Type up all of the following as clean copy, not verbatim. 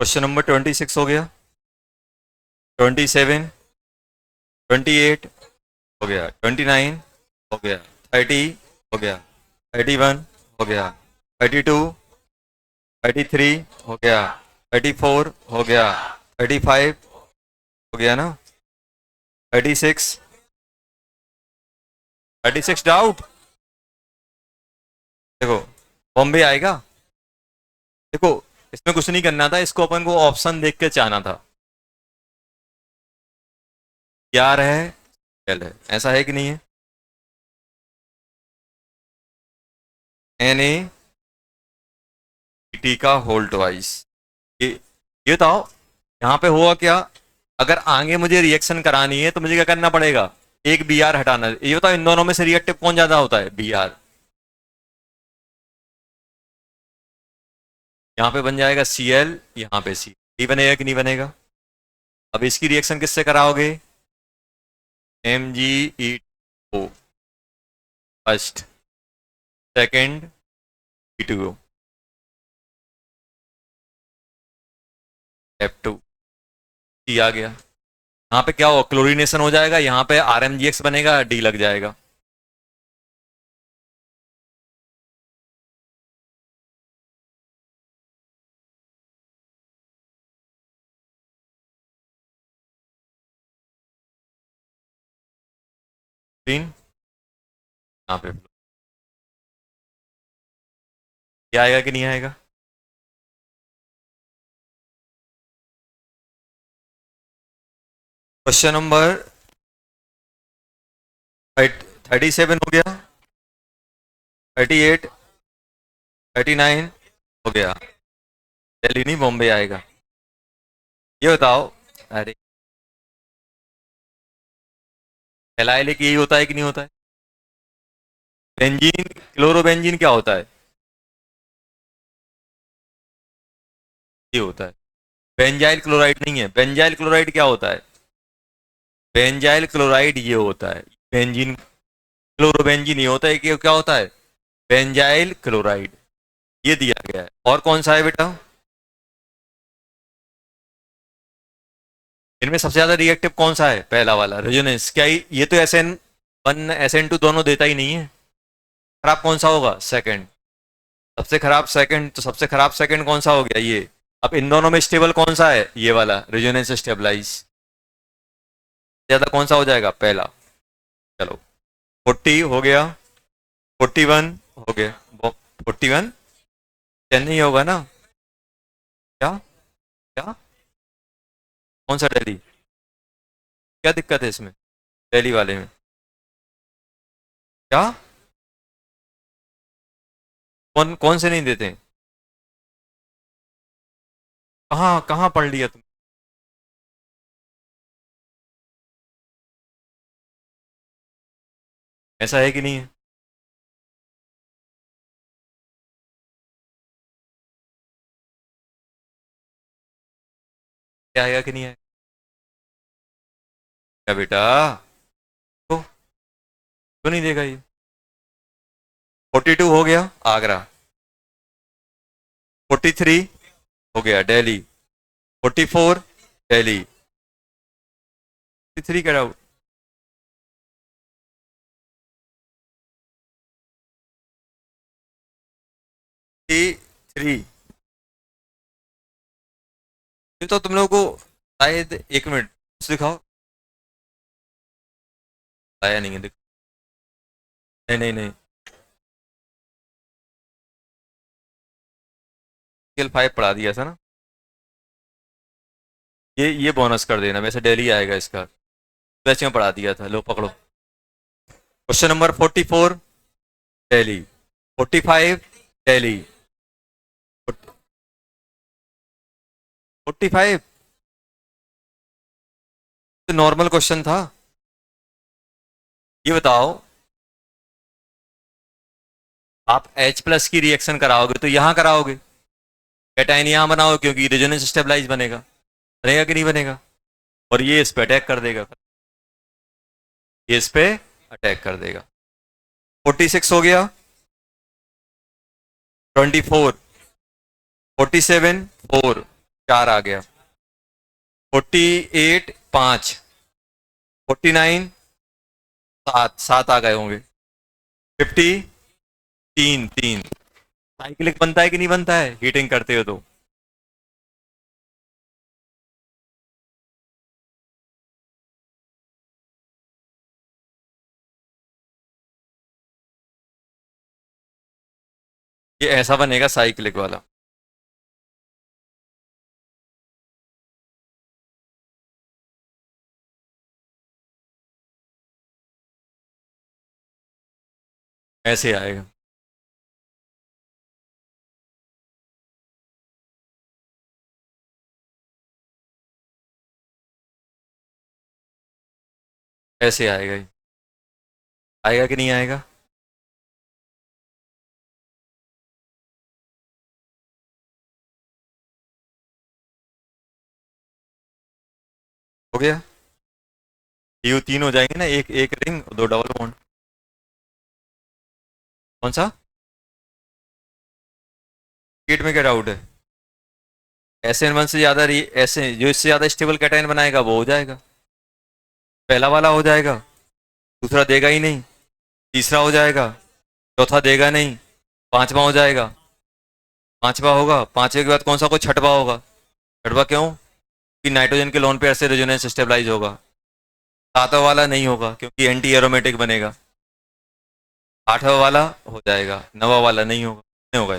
Question number 26 हो गया, 27, 28 हो गया, 29 हो गया, 30 हो गया, 31 हो गया, 32, 33 हो गया, 34 हो गया, 35 हो गया ना, 36, 36 डाउट। देखो बॉम्बे आएगा। देखो इसमें कुछ नहीं करना था, इसको अपन को ऑप्शन देख के चाहना था। क्या है, एल है, ऐसा है कि नहीं है? एन ए टी का होल ट्वाइस। ये बताओ यहाँ पे हुआ क्या? अगर आगे मुझे रिएक्शन करानी है तो मुझे क्या करना पड़ेगा? एक बी आर हटाना। ये बताओ इन दोनों में से रिएक्टिव कौन ज्यादा होता है? B R. यहाँ पे बन जाएगा सी एल, यहाँ पे सी। ये बनेगा कि नहीं बनेगा? अब इसकी रिएक्शन किससे कराओगे? M G E O first, second E two F two, C आ गया। यहाँ पे क्या होगा? क्लोरीनेशन हो जाएगा, यहाँ पे आर एम जी एक्स बनेगा, डी लग जाएगा। तीन, यहाँ पे क्या आएगा कि नहीं आएगा? क्वेश्चन नंबर 37 हो गया, 38, 39 हो गया। दिल्ली नहीं बॉम्बे आएगा। ये बताओ, अरे एलाइल यही होता है कि नहीं होता है? बेंजीन, क्लोरोबेंजीन क्या होता है? ये होता है। बेंजाइल क्लोराइड नहीं है। बेंजाइल क्लोराइड क्या होता है? बेंजाइल क्लोराइड ये होता है। बेंजीन, क्लोरोबेंजीन ये होता है कि क्या होता है? Benzyl chloride. ये दिया गया है। और कौन सा है बेटा? इनमें सबसे ज्यादा रिएक्टिव कौन सा है? पहला वाला रेजोनेंस। क्या ये तो S N one S N two दोनों देता ही नहीं है। खराब कौन सा होगा? सेकंड। सबसे खराब सेकंड, तो सबसे खराब सेकंड कौन सा हो गया? ये। अब इन दोनों में स्टेबल कौन सा है? ये वाला रेजोनेंस स्टेबलाइज। ज्यादा कौन सा हो जाएगा? पहला। चलो 40 हो गया, 41 हो गया, 41 चेन्नई होगा ना? क्या क्या? कौन सा दिल्ली? क्या दिक्कत है इसमें दिल्ली वाले में? क्या? कौन कौन से नहीं देते हैं? कहाँ कहाँ पढ़ लिया तुम? ऐसा है कि नहीं है? क्या आएगा कि नहीं आएगा? क्या बेटा? तो क्यों नहीं देगा ये? 42 हो गया आगरा, 43 हो गया दिल्ली, 44 दिल्ली, 43 का डाउट। 3। तो तुम लोगों को शायद, एक मिनट दिखाओ। आया नहीं है, देखो। नहीं नहीं नहीं, स्केल 5 पढ़ा दिया था ना? ये बोनस कर देना, वैसे डेली आएगा इसका। वैसे में पढ़ा दिया था, लो पकड़ो। क्वेश्चन नंबर 44 डेली, 45 डेली, 45 तो नॉर्मल क्वेश्चन था। ये बताओ, आप H प्लस की रिएक्शन कराओगे तो यहां कराओगे, कैटाइन यहां बनाओगे क्योंकि रेजोनेंस स्टेबलाइज बनेगा। बनेगा कि नहीं बनेगा? और ये इस पे अटैक कर देगा, ये इस पे अटैक कर देगा। 46 हो गया, 24, 47 4, 4 आ गया, 48 5, 49 7, 7 आ गए होंगे, 50 3 3। साइक्लिक बनता है कि नहीं बनता है हीटिंग करते हो तो? ये ऐसा बनेगा साइक्लिक वाला। ऐसे आएगा। ऐसे आएगा ये। आएगा कि नहीं आएगा? हो गया। ये तीन हो जाएंगे ना, एक एक रिंग दो डबल बॉन्ड। कौन सा? कीट में क्या डाउट है? एस एन वन से ज्यादा ऐसे जो इससे ज्यादा स्टेबल कैटायन बनाएगा वो हो जाएगा। पहला वाला हो जाएगा, दूसरा देगा ही नहीं, तीसरा हो जाएगा, चौथा देगा नहीं, पांचवा हो जाएगा। पांचवा होगा, पांचवे के बाद कौन सा कोई छठवा होगा? छठवा क्यों? कि नाइट्रोजन के लोन पेयर से रेजोनेंस स्टेबलाइज होगा। सातवां वाला नहीं होगा क्योंकि एंटी एरोमेटिक बनेगा। आठवां वाला हो जाएगा, नवा वाला नहीं होगा। नहीं होगा।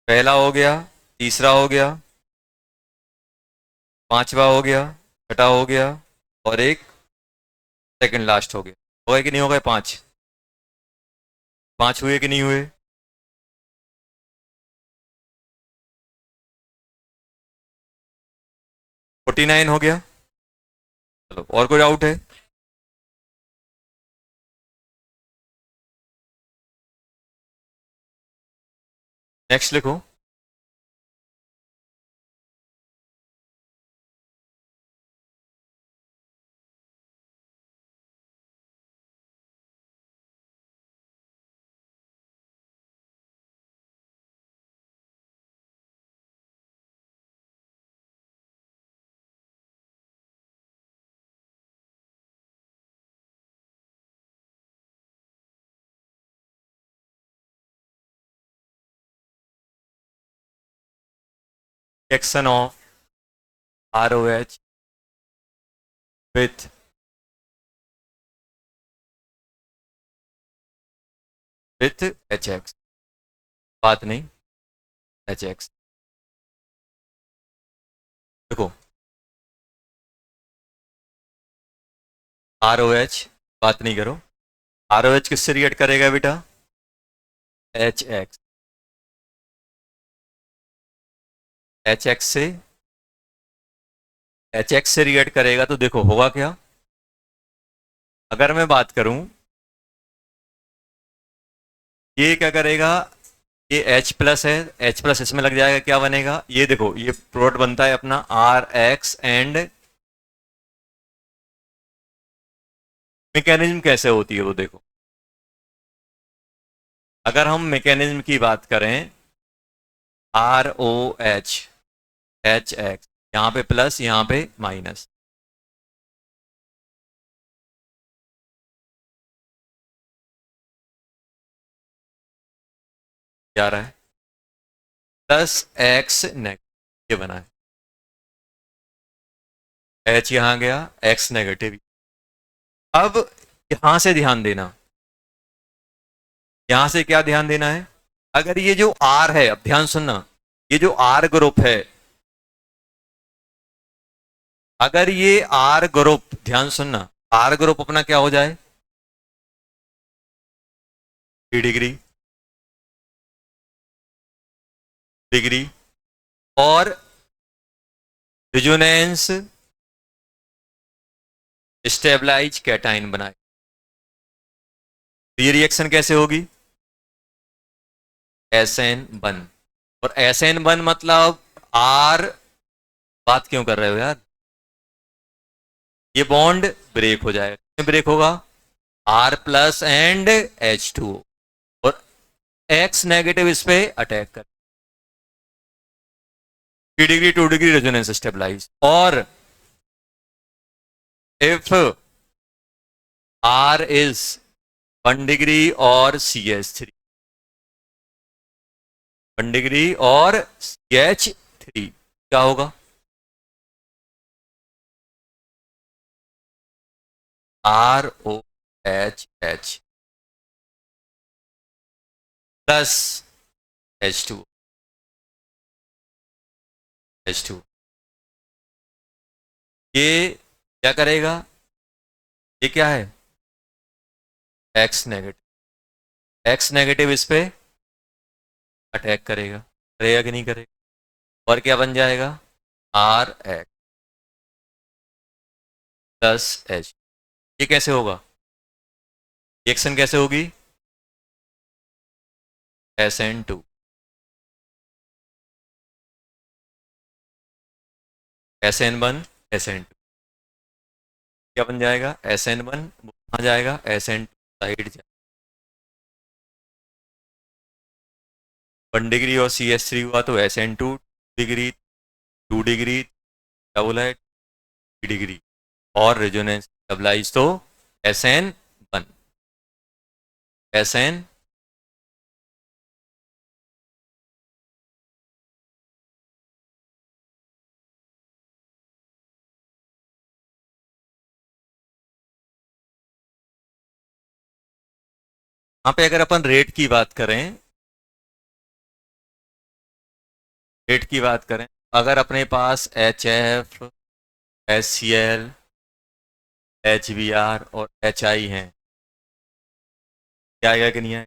पहला हो गया, तीसरा हो गया, पांचवा हो गया, छठा हो गया, और एक सेकंड लास्ट हो गया। हो गए कि नहीं हो गए? पांच। पांच हुए कि नहीं हुए? 49 हो गया। चलो, और कोई डाउट है? नेक्स्ट लिखो। Reaction of ROH with HX। बात नहीं, HX। देखो, ROH, बात नहीं करो। ROH किससे रिएक्ट करेगा बेटा? HX। HX से, HX से रिएक्ट करेगा तो देखो होगा क्या। अगर मैं बात करूं, ये क्या करेगा? ये H प्लस है, H प्लस इसमें लग जाएगा, क्या बनेगा? ये देखो, ये प्रोडक्ट बनता है अपना RX एंड मैकेनिज्म कैसे होती है वो देखो। अगर हम मैकेनिज्म की बात करें, ROH HX, यहां पे प्लस यहां पे माइनस, क्या रहा है? प्लस एक्स नेगेटिव, ये बना है। H यहां गया, X नेगेटिव। अब यहां से ध्यान देना, यहां से क्या ध्यान देना है? अगर ये जो R है, अब ध्यान सुनना, ये जो R ग्रुप है, अगर ये R ग्रुप, ध्यान सुनना, R ग्रुप अपना क्या हो जाए? 3 डिग्री, डिग्री, और रिजोनेंस स्टेबलाइज कैटाइन बनाए। तो ये रिएक्शन कैसे होगी? SN1। और SN1 मतलब R, बात क्यों कर रहे हो यार? ये बॉन्ड ब्रेक हो जाएगा। ब्रेक होगा R प्लस एंड H2O, और X नेगेटिव इस पे अटैक कर। 3 डिग्री 2 डिग्री रेजोनेंस स्टेबलाइज, और इफ आर इज 1 डिग्री और CH3, 1 डिग्री और CH3, क्या होगा? ROHH प्लस H2, ये क्या करेगा? ये क्या है? एक्स नेगेटिव इस पे अटैक करेगा, करेगा कि नहीं करेगा? और क्या बन जाएगा? RX plus H। ये कैसे होगा? रिएक्शन कैसे होगी? SN2, SN1, SN2, क्या बन जाएगा? SN1 कहाँ जाएगा? SN2 साइड जाएगा। 1 डिग्री और CH3 हुआ तो SN2 डिग्री, 2 डिग्री, क्या बोला है? 3 डिग्री, और रेजोनेंस स्टेबलाइज तो SN1, SN, यहाँ पे अगर अपन रेट की बात करें, अगर अपने पास HF, HCl, HBr और HI हैं, क्या आएगा कि नहीं आएगा?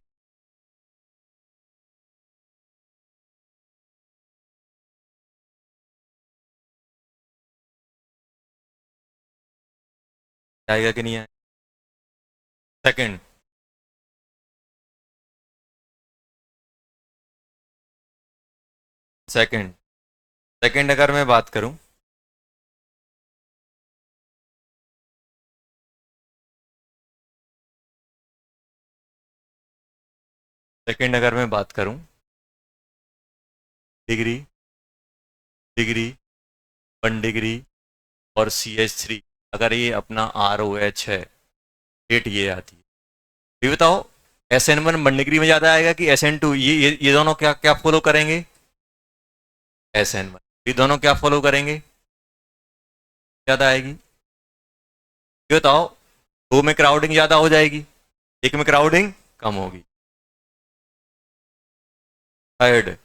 क्या आएगा कि नहीं आएगा? सेकंड, सेकंड, सेकंड अगर मैं बात करूं, सेकंड अगर मैं बात करूं, डिग्री, डिग्री, 1 डिग्री और CH3, अगर ये अपना ROH है, रेट ये आती है। ये बताओ, SN1 1 डिग्री में ज्यादा आएगा कि SN2? ये दोनों क्या क्या फॉलो करेंगे? SN1, ये दोनों क्या फॉलो करेंगे? ज्यादा आएगी। ये बताओ, दो में क्राउडिंग ज्यादा हो जाएगी, एक में क्राउडिंग कम होगी। थर्ड,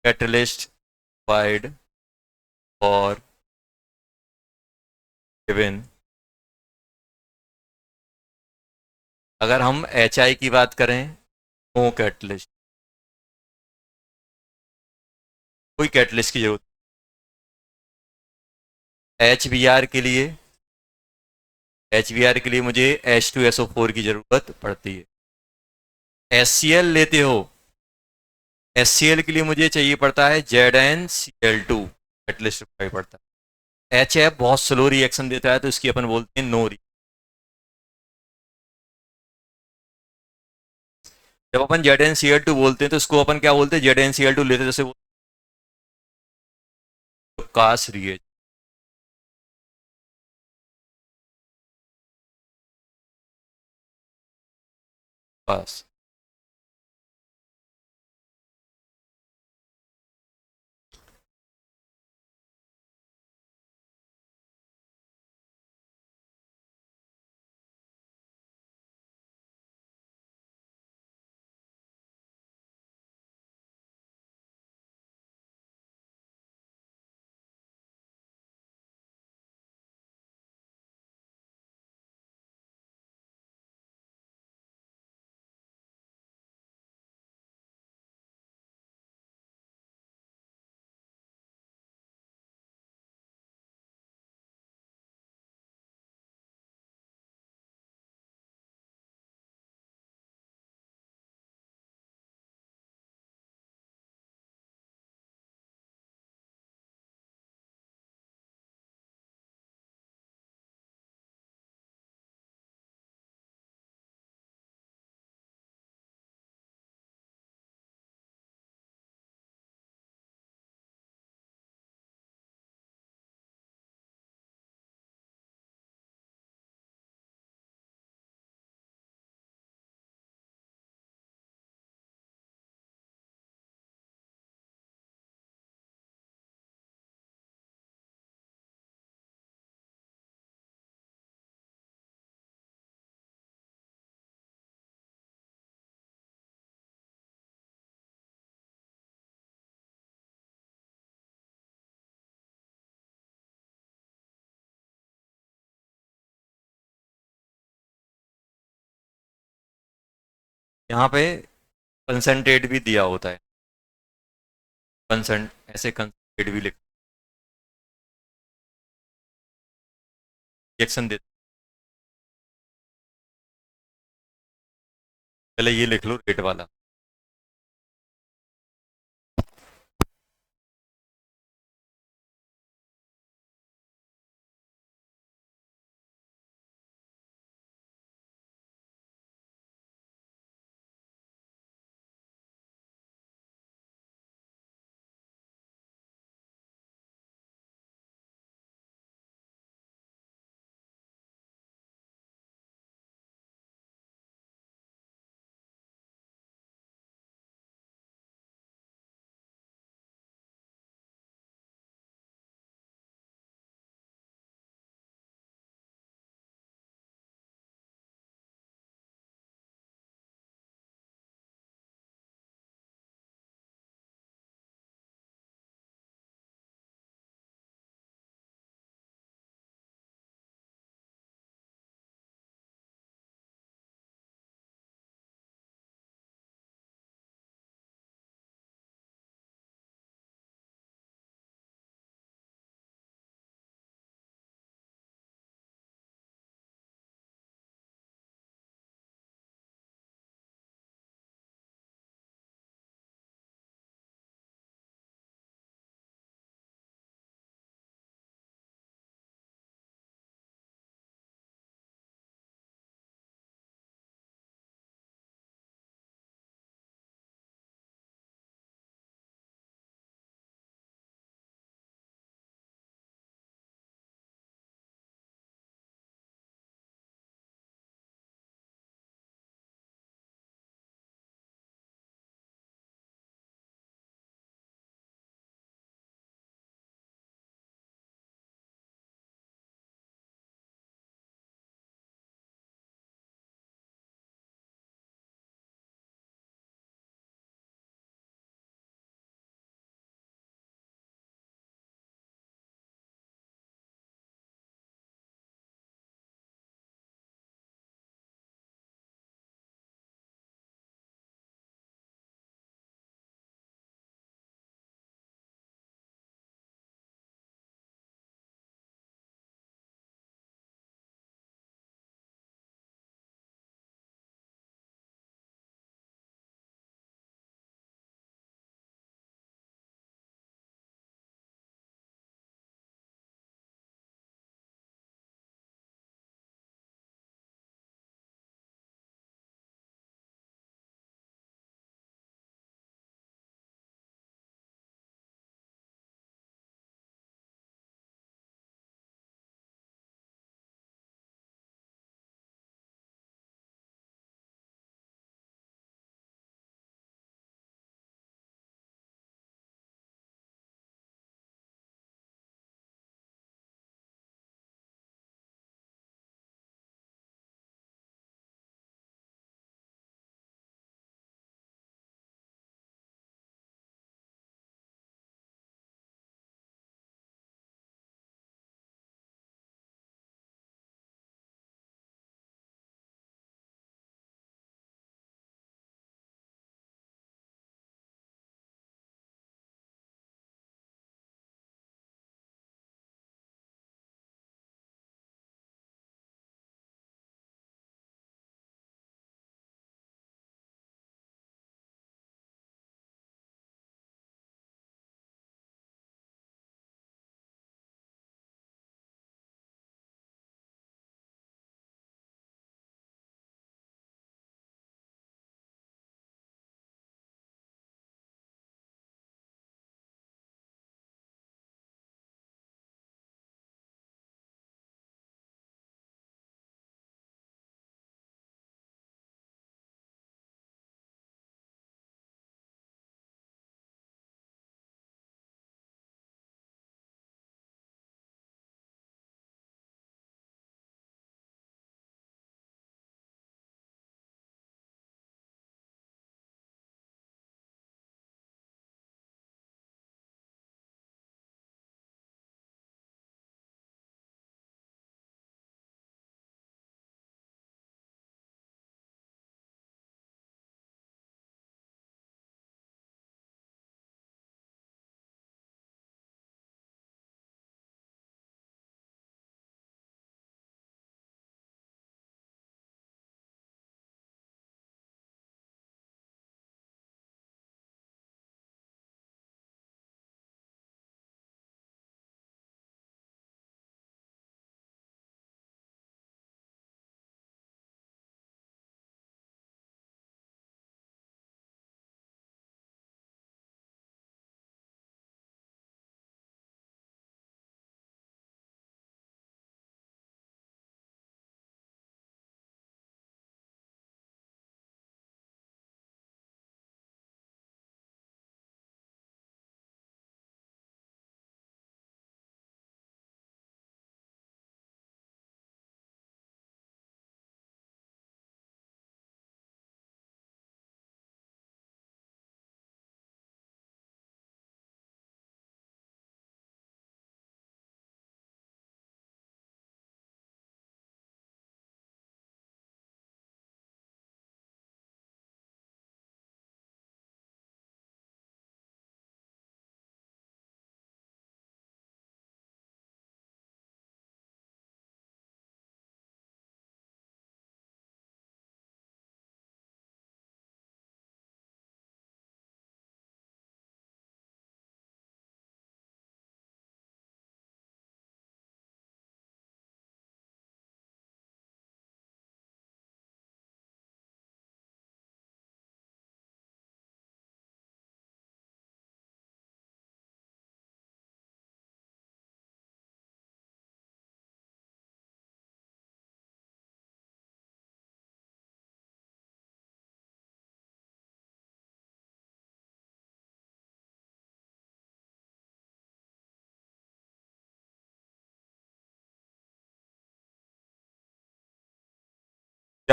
कैटलिस्ट वाइड और गिवन, अगर हम HI की बात करें, नो कैटलिस्ट, कोई कैटलिस्ट की जरूरत। एच बी आर के लिए मुझे H2SO4 की जरूरत पड़ती है। HCl लेते हो, HCl के लिए मुझे चाहिए पड़ता है ZnCl2, कैटलिस्ट रिक्वायर पड़ता है। HF बहुत स्लो रिएक्शन देता है, तो इसकी अपन बोलते हैं नो। जब अपन ZnCl2 बोलते हैं तो इसको अपन क्या बोलते हैं? ZnCl2 लेते हैं, जैसे काश रिएज पास। यहाँ पे कंसंट्रेट भी दिया होता है, कंसंट ऐसे कंसंट्रेट भी लिख रिएक्शन दे, पहले ये लिख लो रेट वाला।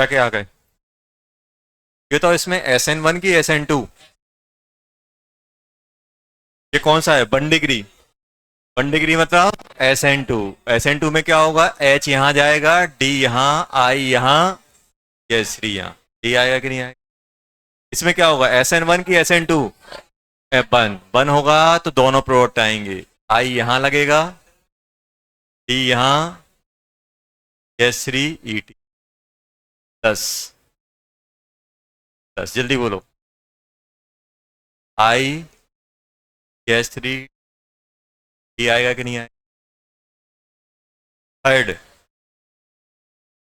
क्या क्या आ गए? ये तो इसमें SN1 की SN2, ये कौन सा है? 1 डिग्री। 1 डिग्री मतलब SN2। SN2 में क्या होगा? H यहाँ जाएगा, D यहाँ, I यहाँ, यस 3 यहाँ। D आएगा कि नहीं आएगा? इसमें क्या होगा? SN1 की SN2 बन होगा तो दोनों प्रोडक्ट आएंगे। I यहाँ लगेगा, D यहाँ, यस 3 ET। 10 10 जल्दी बोलो। I यस 3 D आएगा कि नहीं आएगा? थर्ड,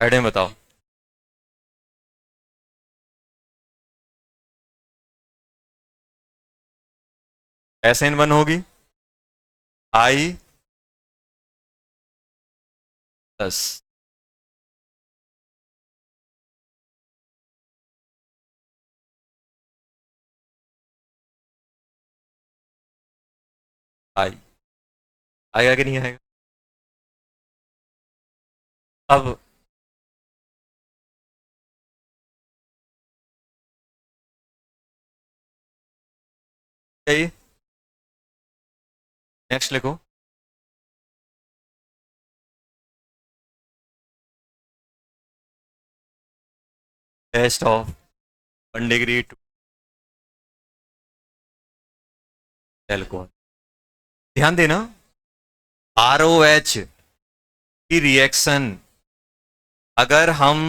थर्ड में बताओ। SN1 होगी, I 10, I आएगा कि नहीं आएगा? अब चाहिए, नेक्स्ट लिखो। Test of 1 degree to alcohol. ध्यान देना, ROH की रिएक्शन अगर हम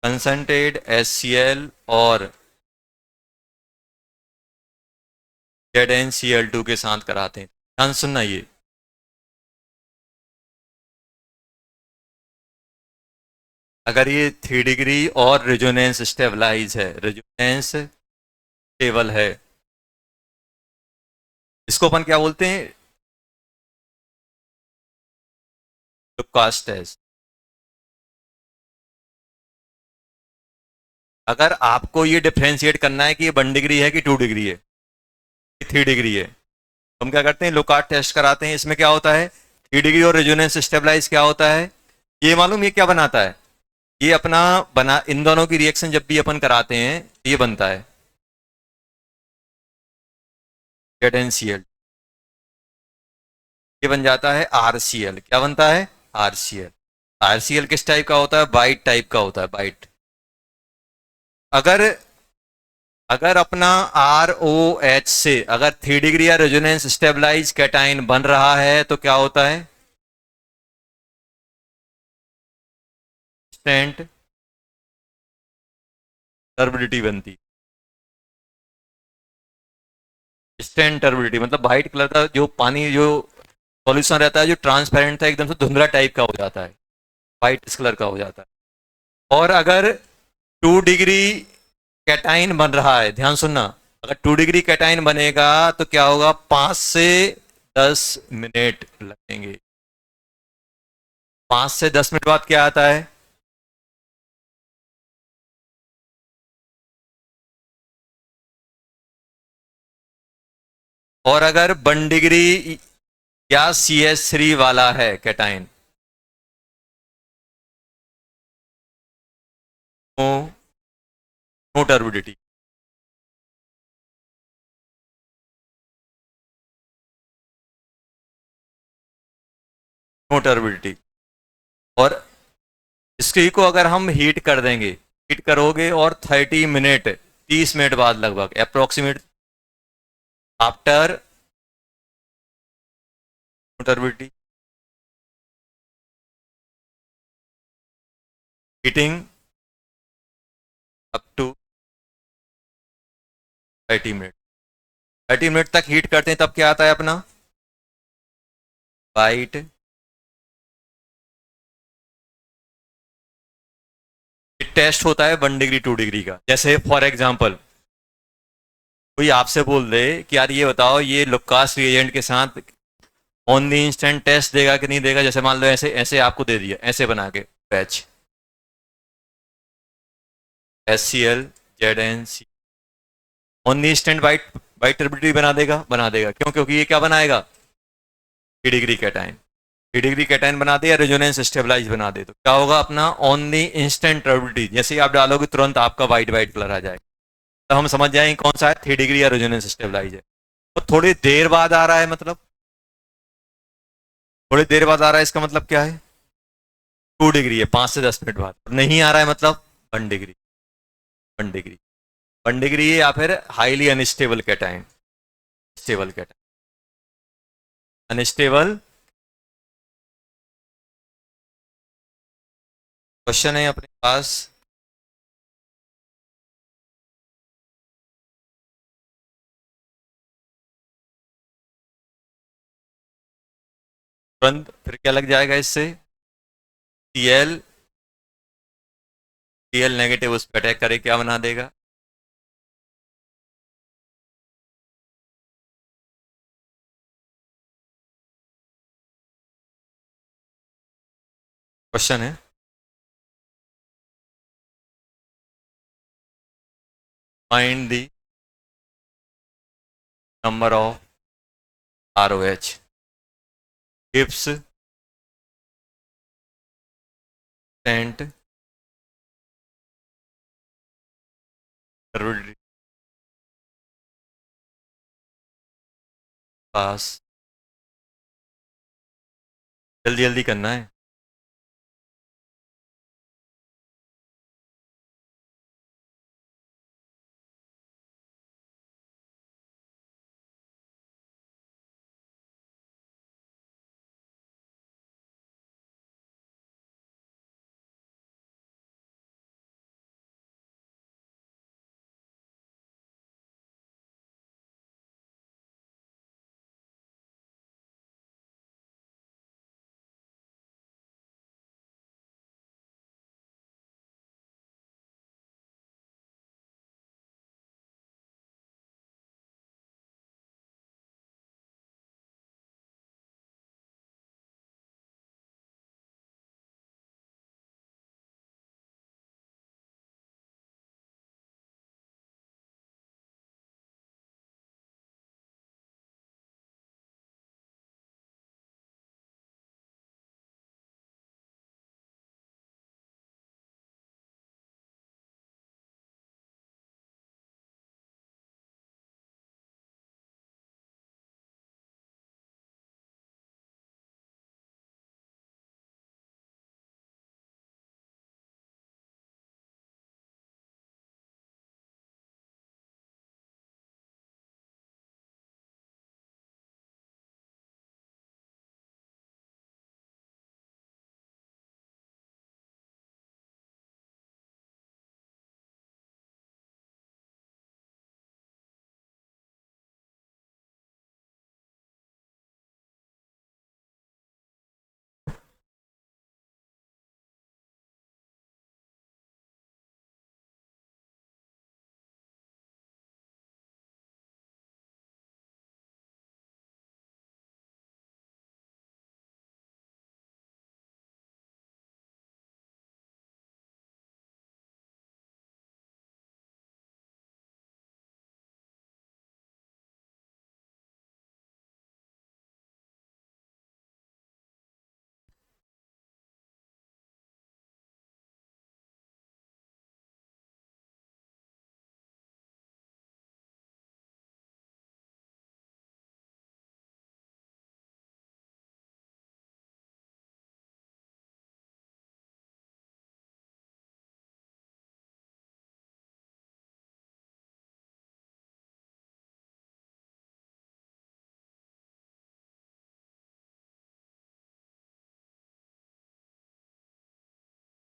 कंसंट्रेट HCl और ZnCl2 के साथ कराते हैं, ध्यान सुनना, ये अगर ये 3 डिग्री और रेजोनेंस स्टेबलाइज है, रेजोनेंस स्टेबल है, इसको अपन क्या बोलते हैं? Lucas test. अगर आपको ये डिफ्रेंशिएट करना है कि ये 1 डिग्री है कि 2 डिग्री है, 3 डिग्री है, तो हम क्या करते हैं? लुकास टेस्ट कराते हैं। इसमें क्या होता है? 3 डिग्री और रेजोनेंस स्टेबलाइज क्या होता है? ये मालूम ये क्या बनाता है? ये अपना बना, इन दोनों की रिएक्शन जब भी अपन कराते हैं ये बनता है ZnCl, ये बन जाता है RCl। क्या बनता है? RCl। RCl किस टाइप का होता है? बाइट टाइप का होता है, बाइट। अगर अगर अपना ROH से अगर 3 डिग्री या रेजोनेंस स्टेबलाइज कैटाइन बन रहा है तो क्या होता है? इंस्टेंट टर्बिडिटी बनती है। इंस्टेंट टर्बिडिटी मतलब वाइट कलर का जो पानी, जो सॉल्यूशन रहता है, जो ट्रांसपेरेंट था, एकदम से धुंधला टाइप का हो जाता है, वाइट इस कलर का हो जाता है। और अगर 2 डिग्री कैटाइन बन रहा है, ध्यान सुनना, अगर 2 डिग्री कैटाइन बनेगा तो क्या होगा? 5 से 10 मिनट लगेंगे। 5 से 10 मिनट बाद क्या आता है? और अगर 1 डिग्री या CH3 वाला है कैटाइन, no no turbidity. No turbidity. और इसकी को अगर हम हीट कर देंगे, हीट करोगे और 30 मिनट, 30 मिनट बाद लगभग approximate after turbidity heating up to 30 minute, 30 minute तक हीट करते हैं, तब क्या आता है अपना? वाइट टेस्ट होता है 1 डिग्री 2 डिग्री का। जैसे फॉर एग्जांपल कोई आपसे बोल दे कि यार ये बताओ, ये लुकास रिएजेंट के साथ ऑन द इंस्टेंट टेस्ट देगा कि नहीं देगा? जैसे मान लो ऐसे ऐसे आपको दे दिया, ऐसे बना के batch HCl ZnC, on the instant white white turbidity बना देगा, बना देगा। क्यों? क्योंकि ये क्या बनाएगा? 3 डिग्री कैटाइन। 3 डिग्री कैटायन बना दे या रेजोनेंस स्टेबलाइज बना दे, तो क्या होगा अपना ऑन द इंस्टेंट प्रोबेबिलिटी, जैसे ही आप डालोगे तुरंत आपका वाइट वाइट कलर आ जाएगा, तो हम समझ जाएंगे कौन सा है 3 डिग्री या रेजोनेंस स्टेबलाइज है। तो थोड़ी देर बाद आ रहा है, मतलब थोड़ी देर बाद आ रहा है, इसका मतलब क्या है 2 डिग्री है, 5 से 10 मिनट बाद। नहीं आ रहा है मतलब 1 डिग्री, 1 डिग्री, 1 डिग्री या फिर highly unstable cation, stable cation, unstable. Question है अपने पास, तुरंत फिर क्या लग जाएगा इससे, Cl, Cl नेगेटिव उस पर अटैक करे क्या बना देगा, क्वेश्चन है। Find the number of ROH gives sent पास, जल्दी जल्दी करना है।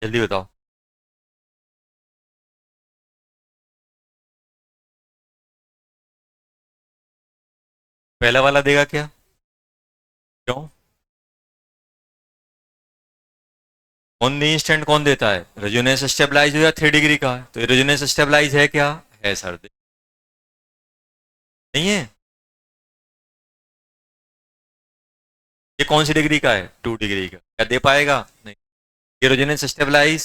जल्दी बताओ। पहला वाला देगा क्या, क्यों, ऑन द इंस्टेंट कौन देता है, रेजोनेंस स्टेबलाइज हो या 3 डिग्री का है, तो रेजोनेंस स्टेबलाइज है क्या, है सर, नहीं है, ये कौन सी डिग्री का है 2 डिग्री का, क्या दे पाएगा, नहीं, ये रेजोनेंस स्टेबलाइज,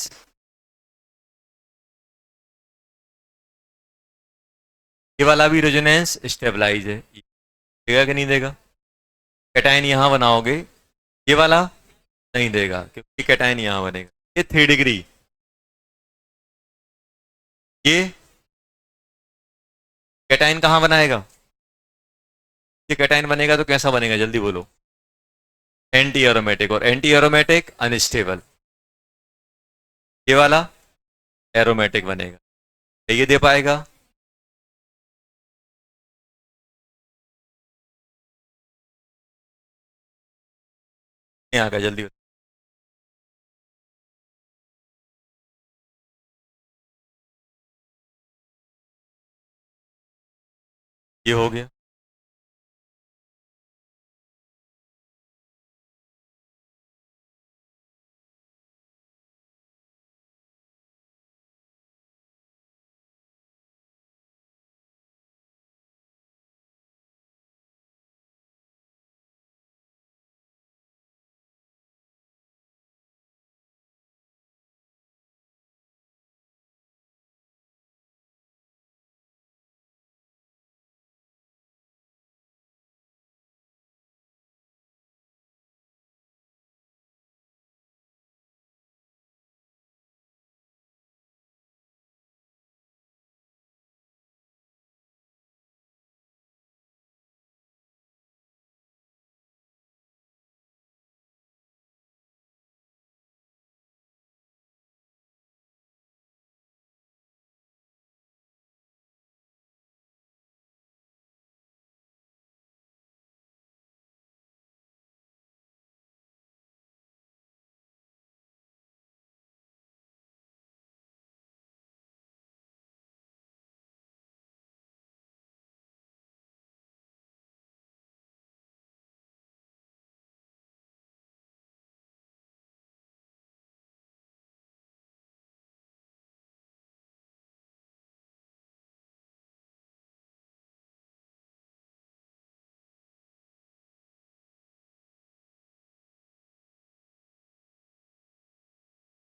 ये वाला भी रेजोनेंस स्टेबलाइज है, देगा कि नहीं देगा, कैटायन यहां बनाओगे, ये वाला नहीं देगा क्योंकि कैटायन यहाँ बनेगा। ये 3 डिग्री, ये कैटायन कहाँ बनाएगा? ये कैटायन बनेगा तो कैसा बनेगा जल्दी बोलो? एंटी एरोमेटिक, और एंटी एरोमेटिक अनस्टेबल। ये वाला एरोमेटिक बनेगा। ये दे पाएगा? यहाँ का जल्दी बताओ। ये हो गया।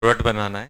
प्रोडक्ट बनाना है।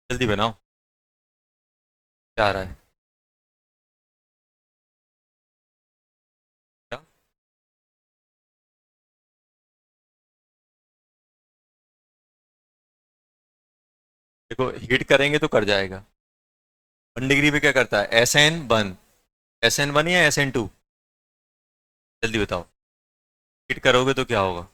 जल्दी बनाओ। क्या आ रहा है? क्या? देखो हीट करेंगे तो कर जाएगा। 1 डिग्री पे क्या करता है? SN1। SN1 या SN2? जल्दी बताओ। हीट करोगे तो क्या होगा?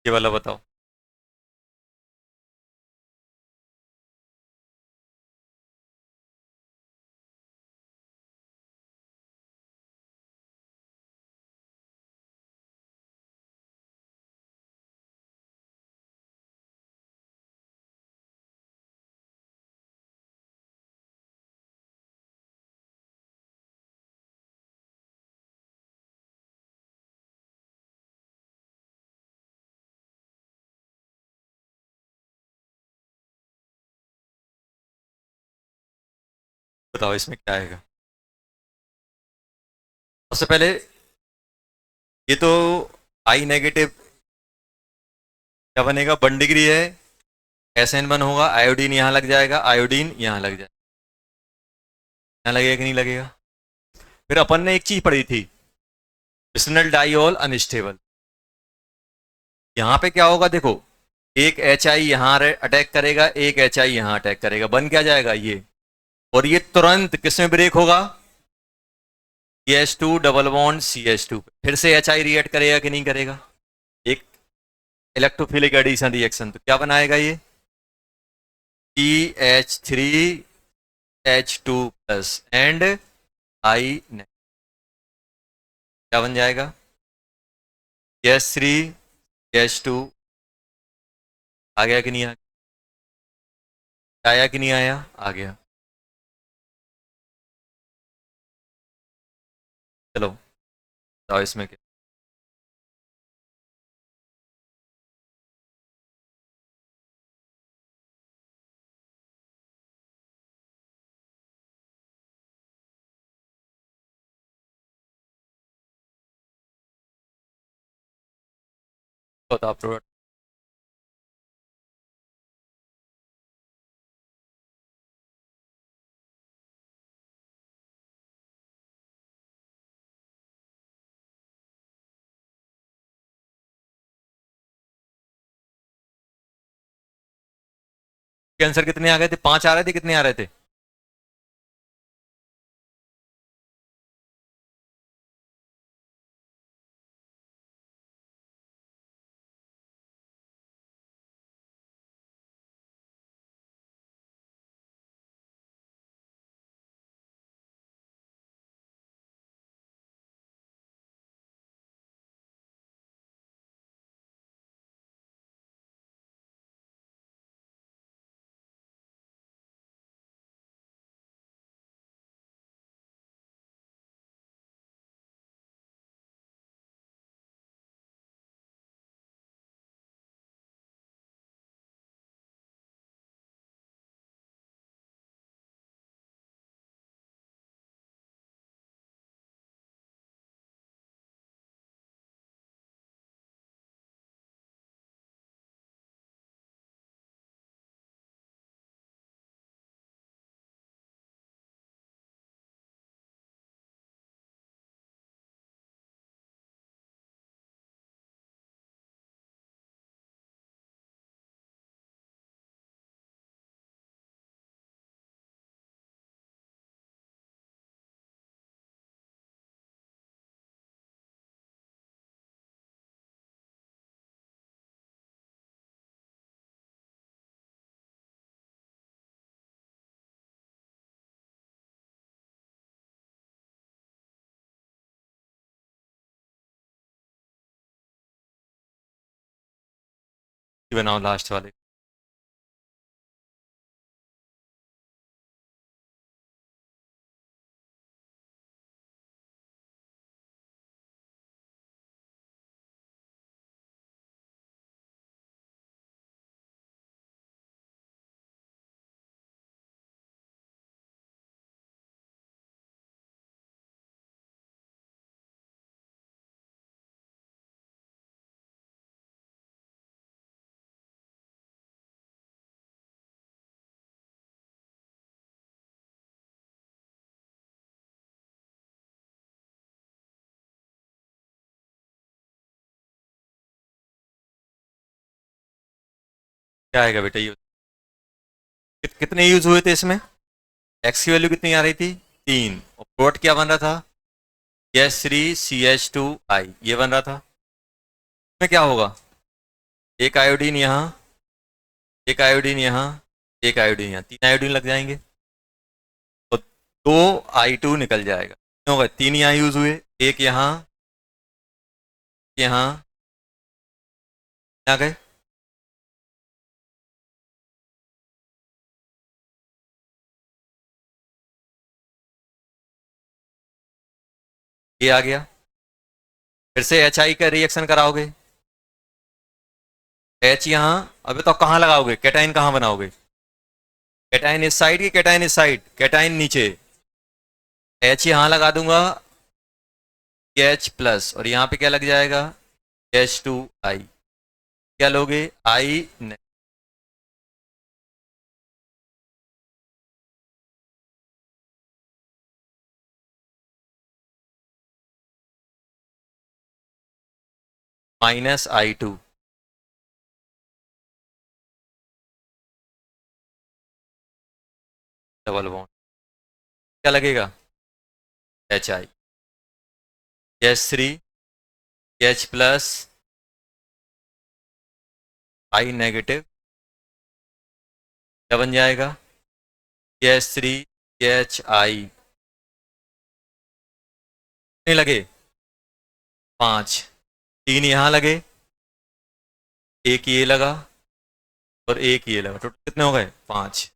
ये वाला बताओ। बताओ इसमें क्या आएगा। सबसे पहले ये तो आई नेगेटिव, क्या बनेगा, 1 डिग्री है, SN1 होगा, आयोडीन यहाँ लग जाएगा, आयोडीन यहाँ लग जाएगा, यहाँ लगेगा कि नहीं लगेगा। फिर अपन ने एक चीज पढ़ी थी, बिस्फेनॉल डाइऑल अनस्टेबल। यहाँ पे क्या होगा देखो, एक HI यहाँ अटैक करेगा, एक HI यहाँ अटैक करेगा, बन क्या जाएगा ये, और ये तुरंत किसमें ब्रेक होगा, CH2 डबल बॉन्ड CH2। फिर से HI रिएक्ट करेगा कि नहीं करेगा, एक इलेक्ट्रोफिलिक एडिशन रिएक्शन, तो क्या बनाएगा ये, CH3H2 plus and I negative, क्या बन जाएगा, CH3H2। आ गया कि नहीं आया कि नहीं आया, आ गया। चलो बताओ इसमें क्या। बताओ प्रोडक्ट। के आंसर कितने आ गए थे, 5 आ रहे थे, कितने आ रहे थे, ये बनाओ लास्ट वाले। क्या आएगा बेटा ये, कितने यूज हुए थे इसमें, एक्स की वैल्यू कितनी आ रही थी, 3, और प्रोडक्ट क्या बन रहा था, CH3CH2I, ये बन रहा था। इसमें क्या होगा, एक आयोडीन यहाँ, एक आयोडीन यहाँ, एक आयोडीन यहाँ, 3 आयोडीन लग जाएंगे, तो 2I2 निकल जाएगा, कितने होगा, 3 यहाँ यूज हुए, एक यहाँ, यहाँ आ गए, ये आ गया। फिर से HI का रिएक्शन कराओगे, H यहाँ, अबे तो कहाँ लगाओगे, कैटाइन कहाँ बनाओगे, कैटाइन इस साइड की, कैटाइन इस साइड, कैटाइन नीचे, एच यहाँ लगा दूंगा एच प्लस, और यहाँ पे क्या लग जाएगा H2I। क्या लोगे आई -I2। डबल बॉन्ड क्या लगेगा HI। H3 H plus I negative, क्या बन जाएगा H3 HI। नहीं लगे 5, 3 यहाँ लगे, एक ये लगा और एक ये लगा, टोटल कितने हो गए 5।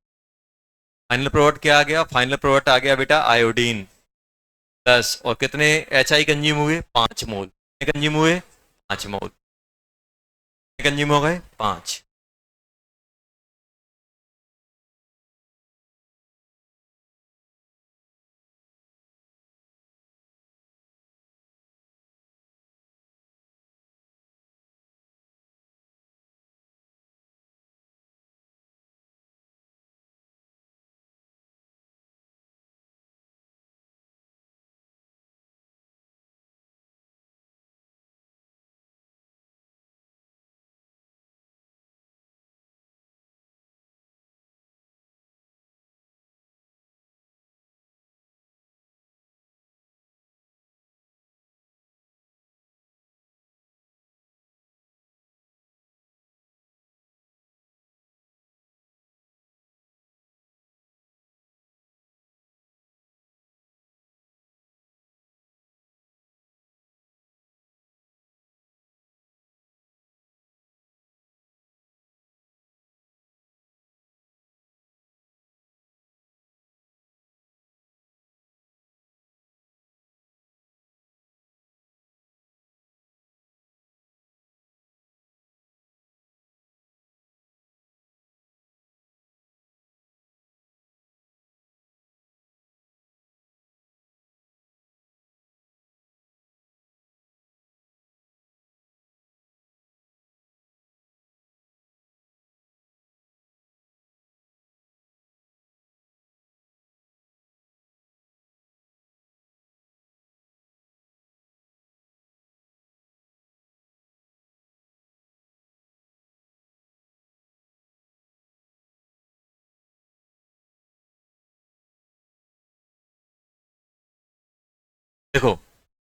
फाइनल प्रोडक्ट क्या आ गया, फाइनल प्रोडक्ट आ गया बेटा आयोडीन 10, और कितने HI कंज्यूम हुए 5 मोल। कितने कंज्यूम हुए 5 मोल। कितने कंज्यूम हो गए 5। देखो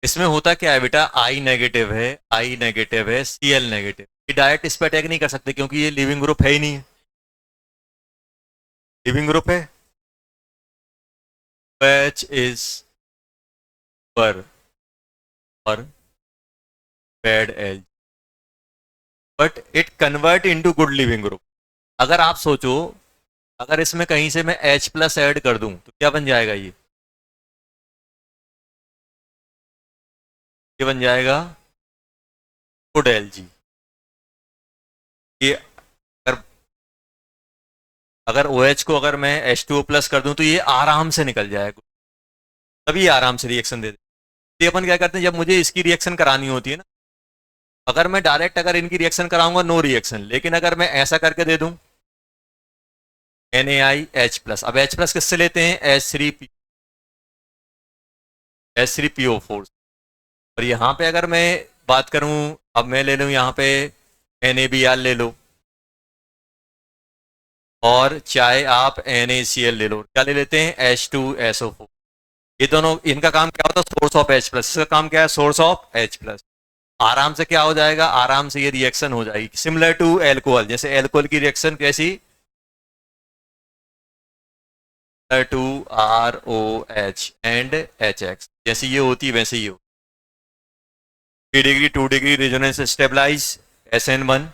इसमें होता क्या है बेटा, आई नेगेटिव है, आई नेगेटिव है, Cl नेगेटिव, ये डायरेक्ट इस पर अटैक नहीं कर सकते क्योंकि ये लिविंग ग्रुप है ही नहीं है। लिविंग ग्रुप है, H इज पर और bad age, but it convert into good leaving group. अगर आप सोचो, अगर इसमें कहीं से मैं H प्लस ऐड कर दूं तो क्या बन जाएगा, ये बन जाएगा गुड Lg। ये अगर अगर OH को अगर मैं H2O प्लस कर दूं तो ये आराम से निकल जाएगा, तभी आराम से रिएक्शन दे दे। ये अपन क्या करते हैं, जब मुझे इसकी रिएक्शन करानी होती है ना, अगर मैं डायरेक्ट अगर इनकी रिएक्शन कराऊंगा नो रिएक्शन, लेकिन अगर मैं ऐसा करके दे दूं NaIH प्लस, अब H प्लस किससे लेते हैं H3PO4, और यहाँ पे अगर मैं बात करूं, अब मैं ले लूं यहाँ पे NaBr ले लो, और चाहे आप NaCl ले लो, क्या ले लेते हैं H2SO4। ये दोनों, इनका काम क्या होता है सोर्स ऑफ H प्लस, इसका काम क्या है सोर्स ऑफ H प्लस। आराम से क्या हो जाएगा, आराम से ये रिएक्शन हो जाएगी, सिमिलर टू एल्कोहल, जैसे एल्कोहल की रिएक्शन कैसी, टू ROH एंड HX, जैसी ये होती है वैसे ही हो। 3 degree 2 degree resonance stabilise SN1,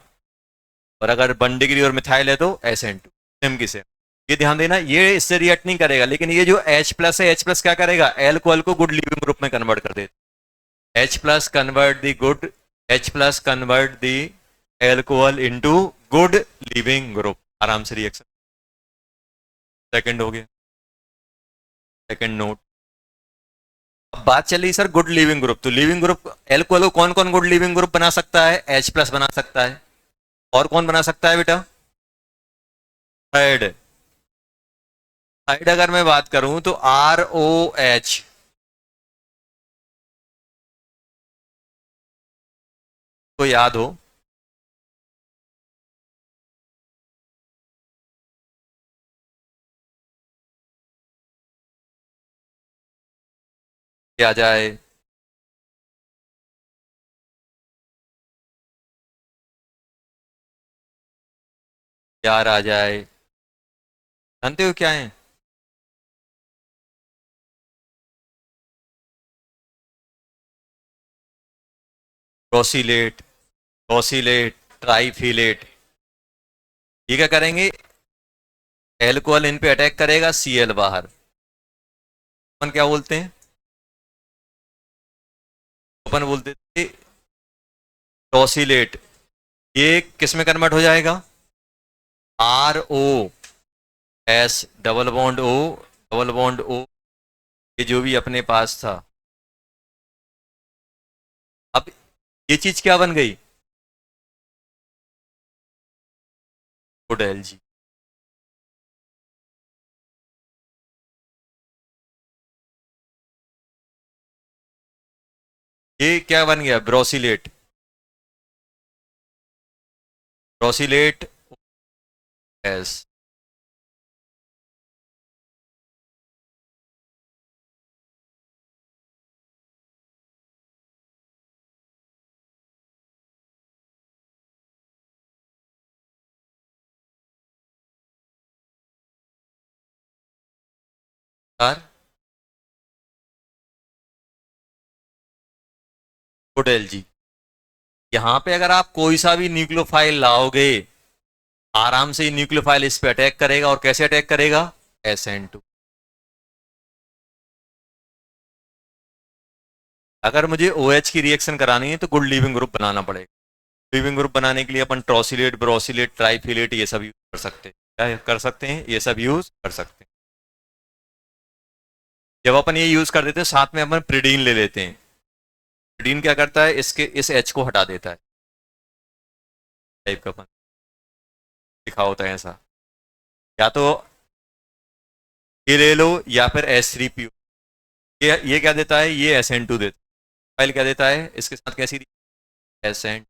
और अगर 1 डिग्री और मिथाइल है तो SN2, सेम की सेम। ये ध्यान देना, ये इससे रिएक्ट नहीं करेगा, लेकिन ये जो H प्लस है, H प्लस क्या करेगा, एल्कोहल को गुड लिविंग ग्रुप में कन्वर्ट कर देता। H प्लस कन्वर्ट दी गुड, H प्लस कन्वर्ट दी alcohol into good leaving group, आराम से रिएक्शन। सेकंड हो गया, सेकंड नोट, अब बात चली सर गुड लिविंग ग्रुप, तो लिविंग ग्रुप एल्कोहल को कौन कौन गुड लिविंग ग्रुप बना सकता है? H प्लस बना सकता है। और कौन बना सकता है बेटा? थर्ड। थर्ड अगर मैं बात करूं तो ROH, तो याद हो, क्या जाए? यार आ जाए, जानते हो क्या है? टॉसिलेट, टॉसिलेट, ट्राइफिलेट। ये क्या करेंगे? एल्कोहल इन पे अटैक करेगा, Cl बाहर। अपन क्या बोलते हैं? अपन बोलते थे टॉसिलेट। ये किस में कन्वर्ट हो जाएगा? ROS, double bond O, double bond O, ये जो भी अपने पास था। अब ये चीज क्या बन गई? Good Lg। ये क्या बन गया? ब्रोसिलेट, ब्रोसिलेट एस। Good Lg। यहां पे अगर आप कोई सा भी न्यूक्लियोफाइल लाओगे, आराम से न्यूक्लियोफाइल इस पे अटैक करेगा, और कैसे अटैक करेगा? SN2। अगर मुझे OH की रिएक्शन करानी है तो गुड लीविंग ग्रुप बनाना पड़ेगा। लीविंग ग्रुप बनाने के लिए अपन ट्रोसिलेट, ब्रोसिलेट, ट्राइफिलेट ये सब यूज कर सकते हैं। क्या कर सकते हैं? ये सब यूज कर सकते हैं। जब अपन ये यूज कर देते हैं, साथ में अपन प्रिडीन ले लेते हैं। प्रिडीन क्या करता है? इसके इस H को हटा देता है, टाइप का अपन लिखा होता है ऐसा। या तो ये ले लो, या फिर H3PO। ये क्या देता है? ये SN2 देता है। फाइल क्या देता है इसके साथ? कैसी? SN।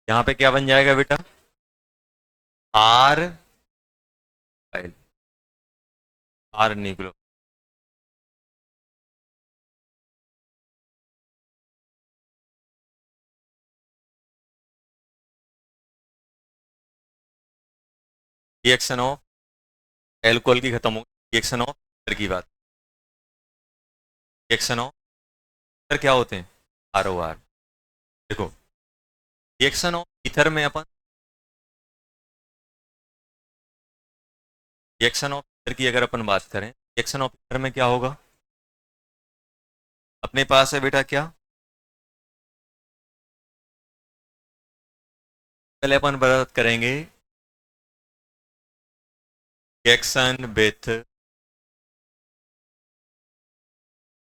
यहाँ पे क्या बन जाएगा बेटा? R फाइल, R निकलो। रिएक्शन ऑफ एल्कोहल की खत्म हो, रिएक्शन ऑफ की बात। रिएक्शन ऑफ ईथर क्या होते हैं? ROR। देखो, रिएक्शन ऑफ ईथर में अपन, रिएक्शन ऑफ ईथर की अगर अपन बात करें, रिएक्शन ऑफ ईथर में क्या होगा? अपने पास है बेटा क्या? पहले अपन बात करेंगे रिएक्शन विथ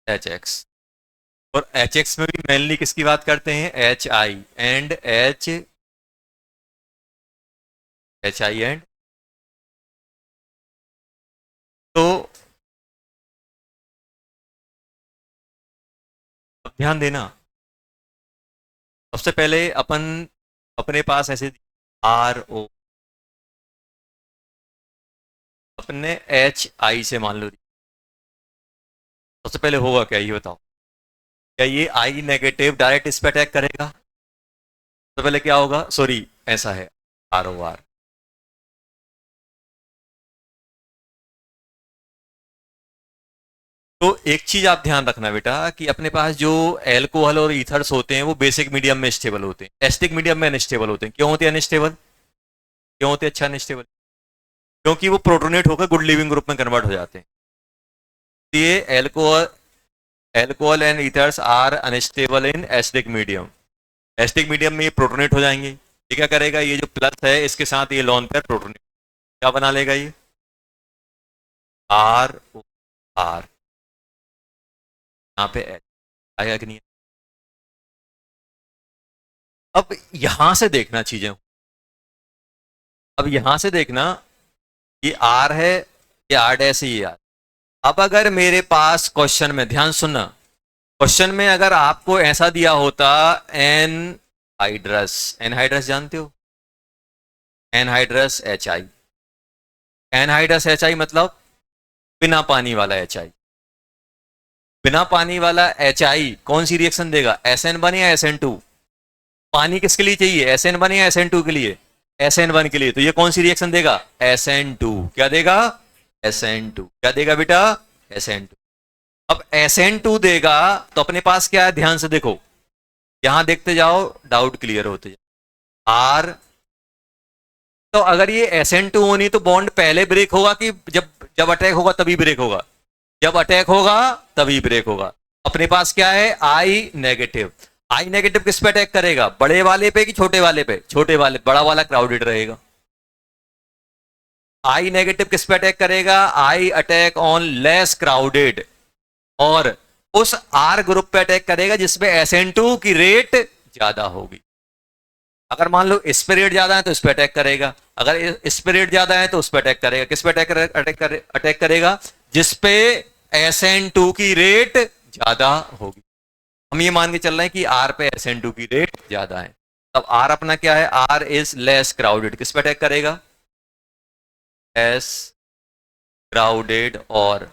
HX। और HX में भी मेनली किसकी बात करते हैं, HI एंड HI एंड। तो अब ध्यान देना, सबसे पहले अपन अपने पास ऐसे RO, अपने HI से मान लो, सबसे पहले होगा क्या ये बताओ, क्या ये I नेगेटिव डायरेक्ट इस पे अटैक करेगा? तो पहले क्या होगा, सॉरी ऐसा है ROR। तो एक चीज आप ध्यान रखना बेटा कि अपने पास जो एल्कोहल और ईथर्स होते हैं वो बेसिक मीडियम में स्टेबल होते हैं, एसिडिक मीडियम में अनस्टेबल होते हैं। क्यों होते हैं अनस्टेबल, क्यों होते हैं अच्छा अनस्टेबल? क्योंकि वो प्रोटोनेट होकर गुड लिविंग ग्रुप में कन्वर्ट हो जाते हैं। ये alcohol and ethers are unstable in acidic medium. Acidic medium में ये प्रोटोनेट हो जाएंगे। ये क्या करेगा, ये जो प्लस है इसके साथ ये लॉन पेयर प्रोटोनेट क्या बना लेगा, ये ROR। यहाँ पे H आएगा कि नहीं? अब यहां से देखना चीजें, अब यहां से देखना, ये R है, ये R डैश है, ये R। अब अगर मेरे पास क्वेश्चन में, ध्यान सुनना, क्वेश्चन में अगर आपको ऐसा दिया होता एनहाइड्रस, एनहाइड्रस जानते हो, एनहाइड्रस HI, एनहाइड्रस HI मतलब बिना पानी वाला HI। बिना पानी वाला HI कौन सी रिएक्शन देगा, SN1 या SN2? पानी किसके लिए चाहिए, SN1 या SN2 के लिए? SN1 के लिए। तो ये कौन सी रिएक्शन देगा, SN2। क्या देगा, SN2। क्या देगा बेटा, SN2। अब SN2 देगा तो अपने पास क्या है, ध्यान से देखो, यहां देखते जाओ, डाउट क्लियर होते जाओ। R, तो अगर ये SN2 होनी तो बॉन्ड पहले ब्रेक होगा कि जब जब अटैक होगा तभी ब्रेक होगा? जब अटैक होगा तभी ब्रेक होगा। अपने पास क्या है, I नेगेटिव। आई नेगेटिव किस पे अटैक करेगा, बड़े वाले पे कि छोटे वाले पे? छोटे वाले, बड़ा वाला क्राउडेड रहेगा। आई नेगेटिव किस पे अटैक करेगा, आई अटैक ऑन लेस क्राउडेड, और उस आर ग्रुप पे अटैक करेगा जिसपे SN2 की रेट ज्यादा होगी। अगर मान लो इस पे रेट ज्यादा है तो इस पे अटैक करेगा, अगर इस पे रेट ज्यादा है तो उस पे अटैक करेगा। किस पे अटैक करेगा, जिसपे SN2 की रेट ज्यादा होगी। हम ये मान के चल रहे हैं कि R पे SN2 की रेट ज्यादा है, तब R अपना क्या है, R इज लेस क्राउडेड। किस पे अटैक करेगा, लेस क्राउडेड। और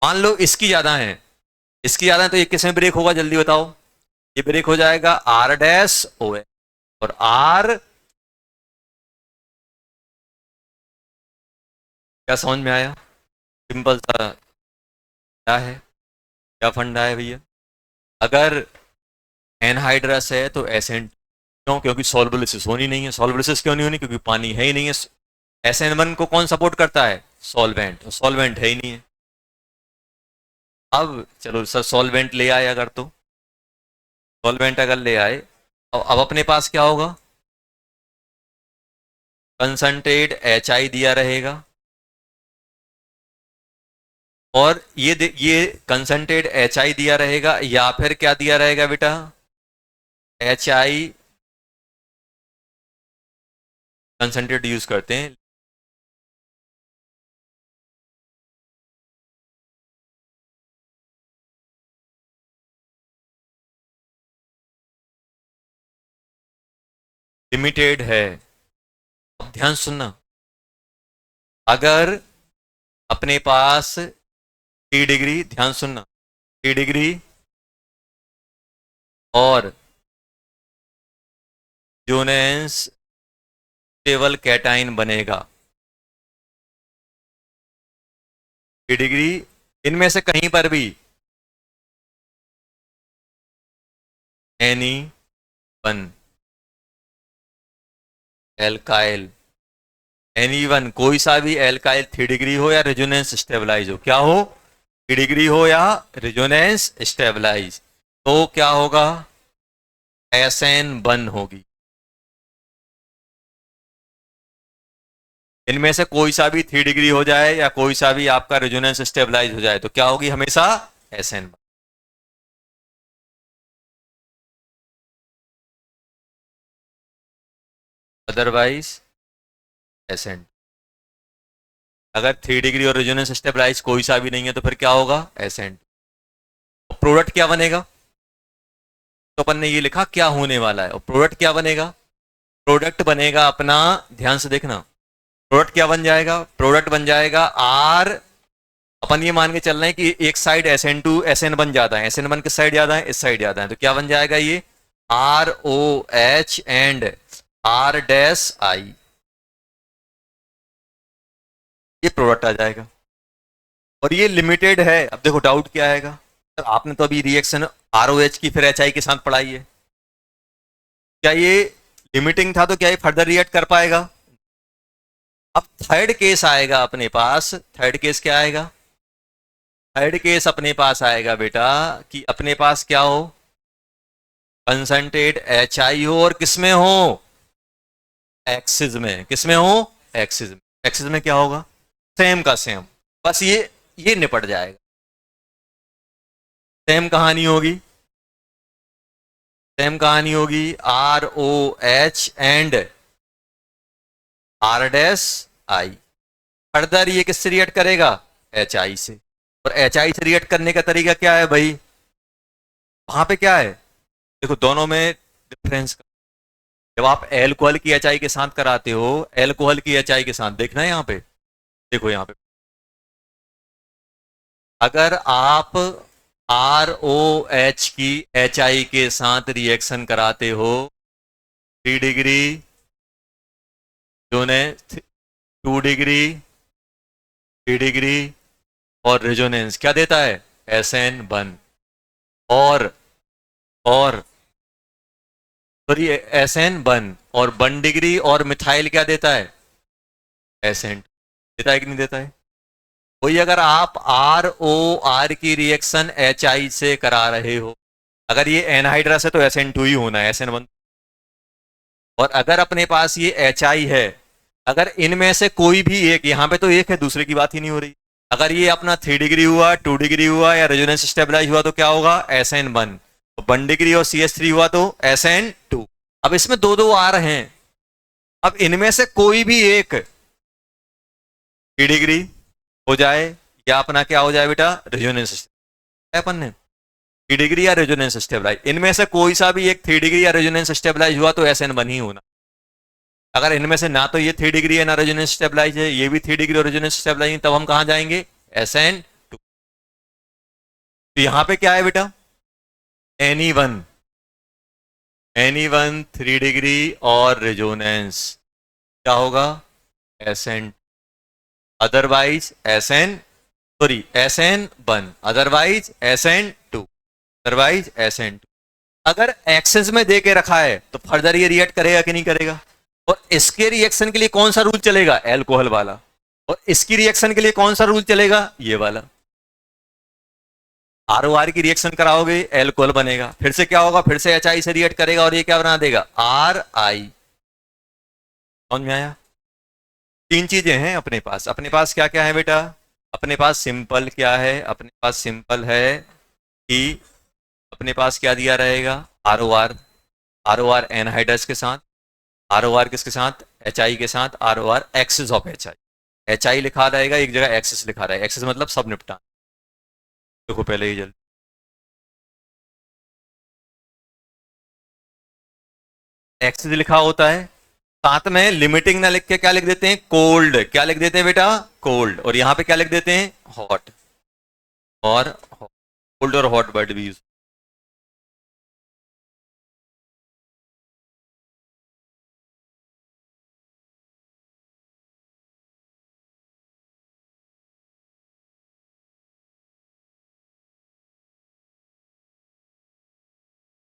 मान लो इसकी ज्यादा है, इसकी ज्यादा है, तो ये किस में ब्रेक होगा जल्दी बताओ? ये ब्रेक हो जाएगा R डैश OH। और R क्या समझ में आया, सिंपल सा क्या है, क्या फंडा है भैया? अगर एनहाइड्रस है तो SN, क्यों, क्योंकि सॉल्वलिसिस होनी नहीं है। सॉल्वलिसिस क्यों नहीं होनी, क्योंकि पानी है ही नहीं है। SN1 को कौन सपोर्ट करता है, सॉल्वेंट, सॉल्वेंट है ही नहीं है। अब चलो सर सॉल्वेंट ले आए, अगर तो सॉल्वेंट अगर ले आए, अब अपने पास क्या होगा, कंसंट्रेट HI दिया रहेगा, और ये कंसंट्रेट HI दिया रहेगा, या फिर क्या दिया रहेगा बेटा, HI कंसंट्रेट यूज करते हैं। लिमिटेड है। अब ध्यान सुनना, अगर अपने पास 3 डिग्री, ध्यान सुनना, 3 डिग्री और जोनेंस स्टेबल कैटाइन बनेगा, 3 डिग्री, इनमें से कहीं पर भी any one alkyl, any one कोई सा भी एल्काइल 3 डिग्री हो या रेजोनेंस स्टेबलाइज हो, क्या हो, 3 डिग्री हो या रेजोनेंस स्टेबलाइज, तो क्या होगा, SN1 होगी। इनमें से कोई सा भी 3 डिग्री हो जाए या कोई सा भी आपका रेजोनेंस स्टेबलाइज हो जाए तो क्या होगी हमेशा S N. Otherwise S N. अगर 3 डिग्री और रेजोनेंस स्टेबलाइज कोई सा भी नहीं है तो फिर क्या होगा एस एन। प्रोडक्ट क्या बनेगा? तो अपन ने ये लिखा क्या होने वाला है, और प्रोडक्ट क्या बनेगा? प्रोडक्ट बनेगा अपना, ध्यान से देखना, प्रोडक्ट क्या बन जाएगा? प्रोडक्ट बन जाएगा आर। अपन ये मान के चल रहे हैं कि एक side S N two S N one ज्यादा है, एस एन वन किस साइड ज्यादा है? इस साइड ज्यादा है, तो क्या बन जाएगा ये R O H and R dash I, ये प्रोडक्ट आ जाएगा। और ये लिमिटेड है। अब देखो डाउट क्या आएगा, तो आपने तो अभी रिएक्शन आर ओ एच की फिर एच आई के साथ पढ़ाई है, क्या ये लिमिटिंग था तो क्या ये फर्दर रिएक्ट कर पाएगा? अब थर्ड केस आएगा अपने पास। थर्ड केस क्या आएगा? थर्ड केस अपने पास आएगा बेटा कि अपने पास क्या हो, कंसंट्रेट एच आई हो और किसमें हो? एक्सिस में। किसमें हो? एक्सिस में। एक्सिस में क्या होगा? सेम का सेम, बस ये निपट जाएगा। सेम कहानी होगी, सेम कहानी होगी R O H and R dash I. Further ये किससे रिएक्ट करेगा? एच आई से। और एच आई से रिएक्ट करने का तरीका क्या है भाई? वहां पे क्या है, देखो दोनों में डिफरेंस। जब आप एल्कोहल की एच आई के साथ कराते हो, एल्कोहल की एच आई के साथ, देखना है यहाँ पे, देखो यहाँ पे, अगर आप आर ओ एच की एच आई के साथ रिएक्शन कराते हो, 3 डिग्री जो ने 2 डिग्री, 3 डिग्री, और रेजोनेंस क्या देता है? S N one. और सॉरी एस एन वन, और 1 डिग्री और मिथाइल क्या देता है? एस एन देता है कि नहीं देता है? वही अगर आप आर ओ आर की रिएक्शन एच आई से करा रहे हो, अगर ये एनहाइड्रस है तो एस एन टू ही होना है, एस एन वन। और अगर अपने पास ये एच आई है, अगर इनमें से कोई भी एक, यहां पे तो एक है, दूसरे की बात ही नहीं हो रही, अगर ये अपना 3 डिग्री हुआ, 2 डिग्री हुआ या रेजोनेंस स्टेबलाइज हुआ तो क्या होगा? S N one. 1 डिग्री और सी एस थ्री हुआ तो एस एन टू। अब इसमें दो दो आ रहे हैं, अब इनमें से कोई भी एक 3 डिग्री हो जाए या अपना क्या हो जाए बेटा? रेजोनेंस अपन ने 3 डिग्री या रेजोनेंस स्टेबलाइज, इनमें से कोई सा भी एक 3 डिग्री या रेजोनेंस स्टेबलाइज हुआ तो एस एन वन ही होना। अगर इनमें से ना तो ये 3 डिग्री है ना रेजोनेंस स्टेबलाइज है, ये भी 3 डिग्री और रेजोनेंस स्टेबलाइज है, तब हम कहां जाएंगे? S N two. तो यहां पे क्या है बेटा? Any one, any one 3 degree और रेजोनेंस क्या होगा? S N. Otherwise S N, sorry S N one, otherwise S N two, otherwise S N two. अगर एक्सेस में दे के रखा है तो फर्दर ये रिएक्ट करेगा कि नहीं करेगा? और इसके रिएक्शन के लिए कौन सा रूल चलेगा? एल्कोहल वाला। और इसकी रिएक्शन के लिए कौन सा रूल चलेगा? ये वाला। आर ओ आर की रिएक्शन कराओगे एल्कोहल बनेगा, फिर से क्या होगा? फिर से एच आई से रिएक्ट करेगा और ये क्या बना देगा? आर आई। समझ में आया? तीन चीजें हैं अपने पास। अपने पास क्या क्या है बेटा? अपने पास सिंपल क्या है? अपने पास सिंपल है कि अपने पास क्या दिया रहेगा? R O R. R O R anhydrous के साथ, आर ओ आर किसके साथ? एच आई के साथ। R O R excess of H I, H I लिखा रहेगा, एक जगह एक्सिस लिखा रहेगा, एक्सिस मतलब सब निपटा। देखो पहले ही जल्दी, एक्सिस लिखा होता है, साथ में लिमिटिंग ना लिख के क्या लिख देते हैं? कोल्ड। क्या लिख देते हैं बेटा? कोल्ड। और यहां पे क्या लिख देते हैं? हॉट। और कोल्ड और हॉट वर्ड भी यूज।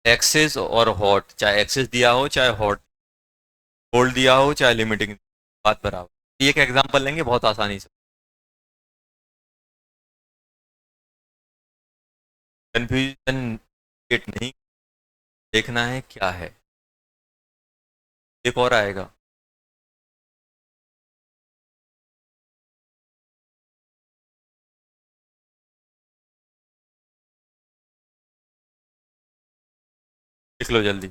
एक्सेस और हॉट, चाहे एक्सेस दिया हो चाहे हॉट, कोल्ड दिया हो चाहे लिमिटिंग, बात बराबर। एक एग्जांपल लेंगे बहुत आसानी से, कंफ्यूजन क्रिएट नहीं, देखना है क्या है। एक और आएगा, लिख लो जल्दी।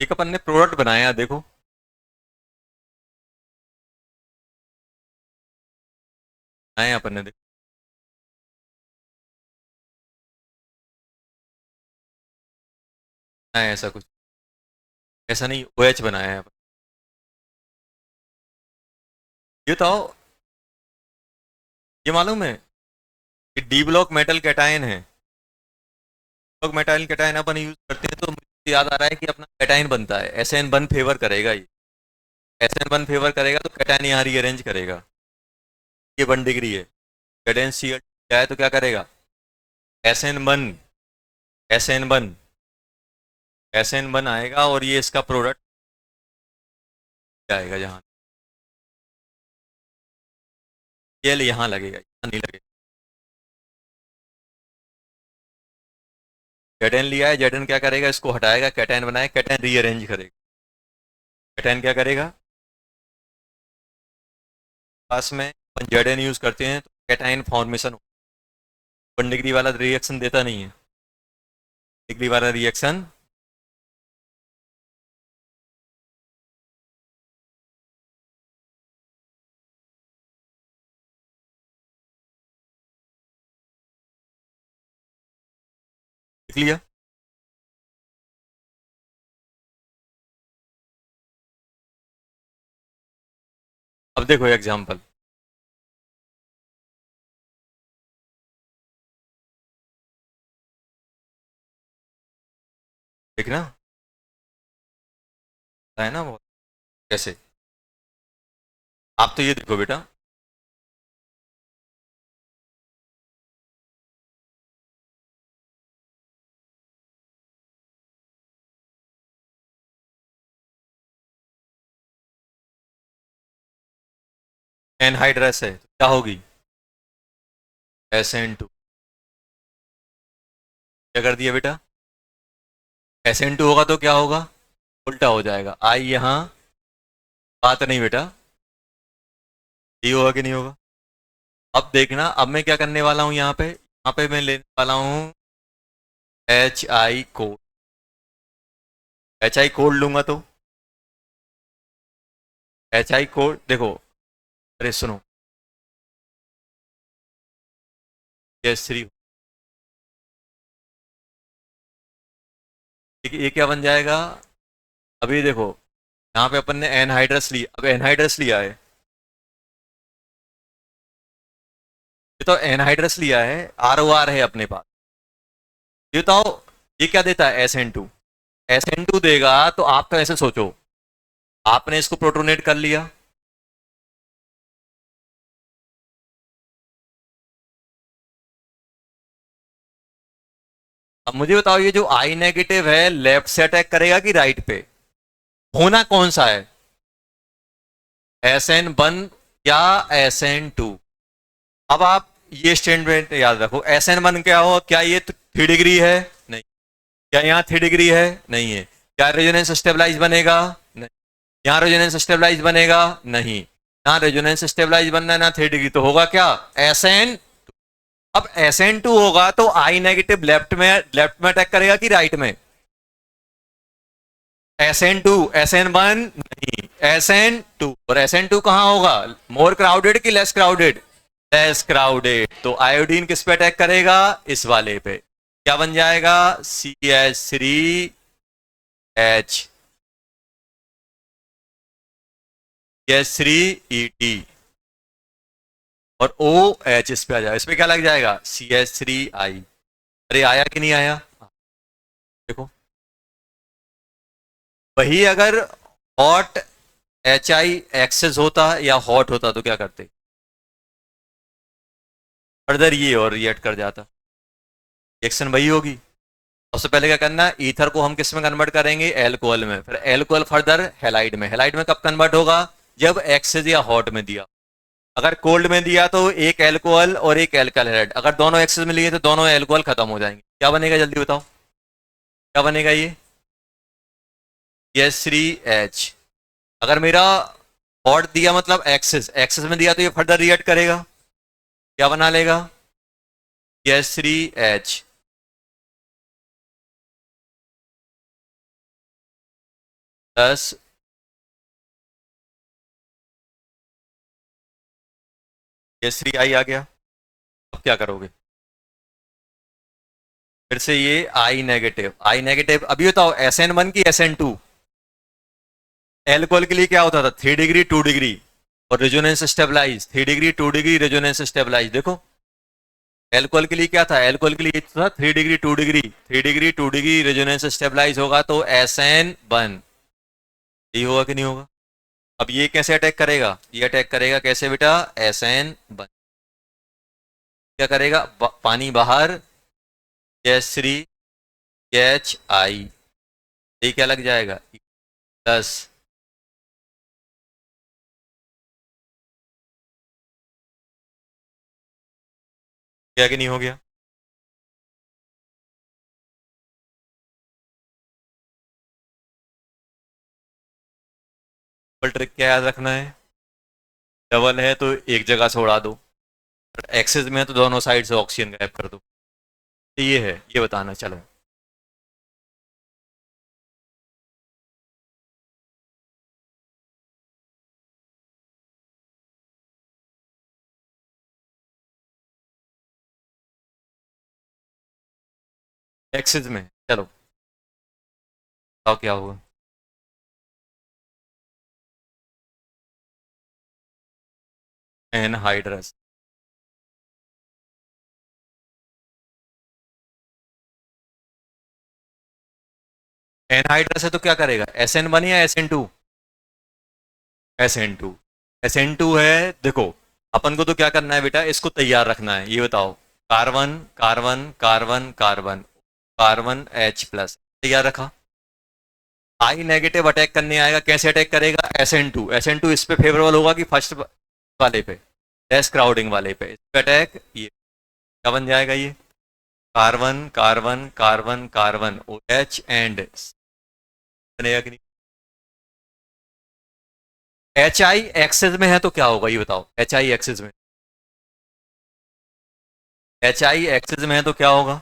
एक अपन ने प्रोडक्ट बनाया, देखो बनाया अपन ने, देखो बनाया ऐसा कुछ, ऐसा नहीं, OH बनाया है अपन। ये बताओ, ये मालूम है कि डी ब्लॉक मेटल कैटायन है, ब्लॉक मेटाइल कैटायन अपन यूज करते हैं, तो मुझे याद आ रहा है कि अपना कैटायन बनता है, SN1 फेवर करेगा, ये SN1 फेवर करेगा तो कैटायन यहाँ रीअरेंज करेगा, ये 1 डिग्री है, कैटायन Cl क्या है तो क्या करेगा, SN1 SN1 SN1 आएगा और ये इसका प्रोडक्ट आएगा, जहाँ Cl यहाँ लगेगा, यहाँ नहीं लगेगा। कैटायन लिया है, जेडन क्या करेगा, इसको हटाएगा, कैटायन बनाए, कैटायन रीअरेंज करेगा, कैटायन क्या करेगा, पास में अपन जेडन यूज करते हैं तो कैटायन फॉर्मेशन 1 डिग्री वाला रिएक्शन देता नहीं है, डिग्री वाला रिएक्शन लिख लिया। अब देखो एग्जांपल, देखना है ना बहुत, कैसे, आप तो ये देखो बेटा, एनहाइड्रस है तो क्या होगी, SN2, क्या कर दिया बेटा, SN2 होगा तो क्या होगा, उल्टा हो जाएगा, आई यहाँ, बात नहीं बेटा, ये होगा कि नहीं होगा। अब देखना, अब मैं क्या करने वाला हूँ यहाँ पे मैं लेने वाला हूँ HI कोड, HI कोड लूंगा तो HI कोड देखो, अरे सुनो, S3, ये क्या बन जाएगा, अभी देखो यहाँ पे अपन ने एनहाइड्रस लिया, अब एनहाइड्रस लिया है, ये तो एनहाइड्रस लिया है, ROR है अपने पास, ये तो ये क्या देता है, SN2 देगा, तो आप तो ऐसे सोचो, आपने इसको प्रोटोनेट कर लिया, अब मुझे बताओ ये जो I नेगेटिव है लेफ्ट से अटैक करेगा कि राइट पे, होना कौन सा है, SN1 या SN2। अब आप ये स्टेटमेंट याद रखो, SN1 क्या हो, क्या ये 3 डिग्री है, नहीं, क्या यहाँ 3 डिग्री है, नहीं है, क्या रेजोनेंस स्टेबलाइज बनेगा, नहीं, यहाँ रेजोनेंस स्टेबलाइज बनेगा, नहीं, यहाँ रेजोनेंस स्टेबलाइज बनना है ना 3 डिग्री, तो होगा क्या, SN। अब SN2 होगा तो I नेगेटिव लेफ्ट में अटैक करेगा कि राइट में, SN2, SN1 नहीं, SN2, और SN2 कहां होगा, मोर क्राउडेड कि लेस क्राउडेड, लेस क्राउडेड, तो आयोडीन किस पे अटैक करेगा, इस वाले पे, क्या बन जाएगा, CH3H, CH3 ET और OH इस पे आ जाएगा, इस पे क्या लग जाएगा CH3I। अरे आया कि नहीं आया, देखो। वही अगर हॉट HI एक्सेस होता या हॉट होता तो क्या करते, फर्दर ये और रिएक्ट कर जाता, रिएक्शन वही होगी। सबसे पहले क्या करना है, ईथर को हम किस में कन्वर्ट करेंगे, एल्कोहल में, फिर एल्कोहल फर्दर हेलाइड में। हेलाइड में कब कन्वर्ट होगा, जब एक्सेस या हॉट में दिया। अगर कोल्ड में दिया तो एक एल्कोहल और एक एल्काइल हेलाइड, अगर दोनों एक्सेस में लिए तो दोनों एल्कोहल खत्म हो जाएंगे। क्या बनेगा जल्दी बताओ, क्या बनेगा ये CH3H। अगर मेरा हॉट दिया मतलब एक्सेस, एक्सेस में दिया तो ये फर्दर रिएक्ट करेगा, क्या बना लेगा CH3H। प्लस CH3I आ गया। अब क्या करोगे, फिर से ये आई नेगेटिव, आई नेगेटिव। अभी बताओ SN1 की SN2, एल्कोहल के लिए क्या होता था 3 डिग्री 2 डिग्री और resonance stabilize, 3 degree 2 degree resonance stabilize. देखो एल्कोहल के लिए क्या था, एल्कोहल के लिए था 3 degree 2 degree, 3 degree 2 degree resonance stabilize होगा तो SN1, ये होगा कि नहीं होगा। अब ये कैसे अटैक करेगा, ये अटैक करेगा कैसे बेटा, SN1 क्या करेगा, पानी बाहर, CH3HI, ये क्या लग जाएगा प्लस, क्या कि नहीं हो गया। डबल ट्रिक क्या याद रखना है, डबल है तो एक जगह से उड़ा दो, एक्सेस में है तो दोनों साइड से ऑक्सीजन गायब कर दो। तो ये है, ये बताना चलो। एक्सेस में चलो, बताओ क्या होगा। एनहाइड्रस, एनहाइड्रस है तो क्या करेगा, SN1 या SN2, SN2, SN2 है। देखो अपन को तो क्या करना है बेटा, इसको तैयार रखना है, ये बताओ, carbon carbon carbon carbon, carbon H+, तैयार रखा। आई नेगेटिव अटैक करने आएगा, कैसे अटैक करेगा, SN2, SN2 इस पे फेवरेबल होगा कि फर्स्ट वाले पे, लेस क्राउडिंग वाले पे, इस पे अटैक, ये क्या बन जाएगा, ये carbon carbon carbon carbon OH and बनेगा कि नहीं। HI एक्सेस में है तो क्या होगा, ये बताओ, HI एक्सेस में, HI एक्सेस में है तो क्या होगा।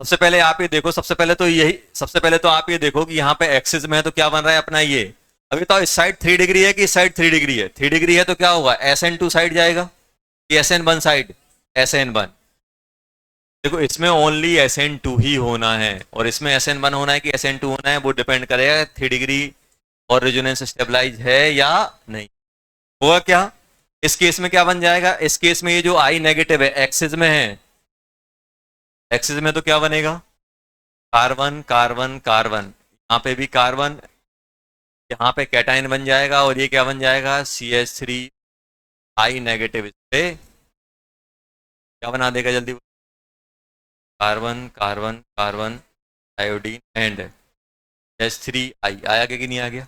सबसे पहले आप ये देखो, सबसे पहले तो यही, सबसे पहले तो आप ये देखो कि यहाँ पे एक्सेस में है तो क्या बन रहा है अपना ये। अभी तो इस साइड 3 डिग्री है कि इस साइड 3 डिग्री है, 3 डिग्री है तो क्या होगा, SN2 साइड जाएगा कि SN1 साइड, SN1। देखो इसमें ओनली SN2 ही होना है और इसमें SN1 होना है कि SN2 होना है, वो डिपेंड करेगा 3 डिग्री और रेजोनेंस स्टेबलाइज है या नहीं। होगा क्या, इस केस में क्या बन जाएगा, इस केस में ये जो आई नेगेटिव है एक्सिस में है, एक्सिस में तो क्या बनेगा, कार्बन कार्बन कार्बन, यहाँ पे भी कार्बन, यहाँ पे कैटाइन बन जाएगा और ये क्या बन जाएगा CH3 आई नेगेटिव, इस पे क्या बना देगा जल्दी, carbon carbon carbon iodine and CH3I आया कि नहीं आ गया।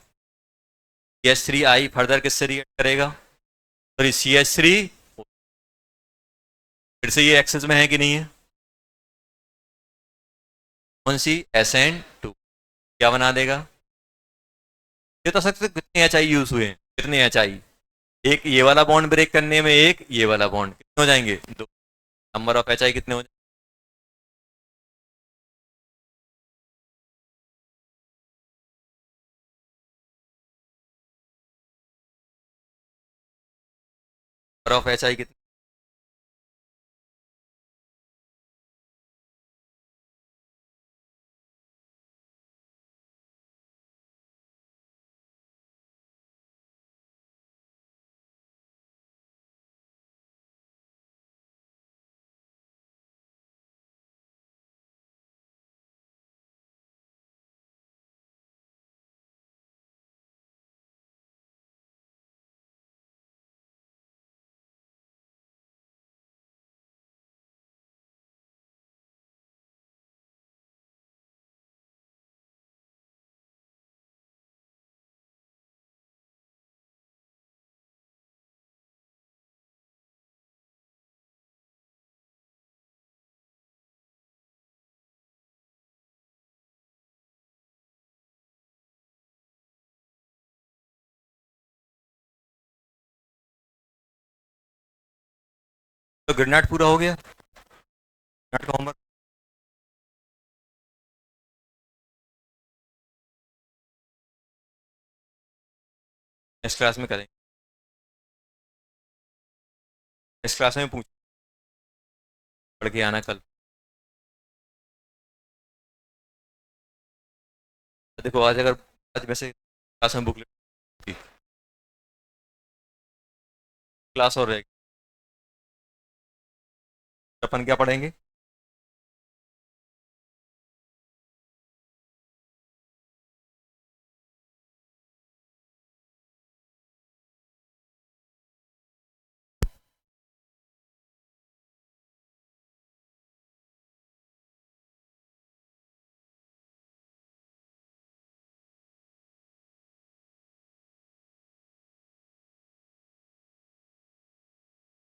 CH3I फर्दर किससे रिएक्ट करेगा, सॉरी CH3, फिर से ये एक्सेस में है कि नहीं है, कौन सी SN2, क्या बना देगा। ये तो सकते कितने HI यूज हुए हैं, कितने HI, एक ये वाला बॉन्ड ब्रेक करने में, एक ये वाला बॉन्ड, कितने हो जाएंगे, दो, नंबर ऑफ HI कितने हो जाएंगे, नंबर ऑफ HI कितने, तो गुड नाइट पूरा हो गया, नाइट का होमवर्क इस क्लास में करेंगे, इस क्लास में पूछ पढ़ के आना कल। देखो आज अगर आज वैसे क्लास में बुक क्लास और रहेगी, अपन क्या पढ़ेंगे?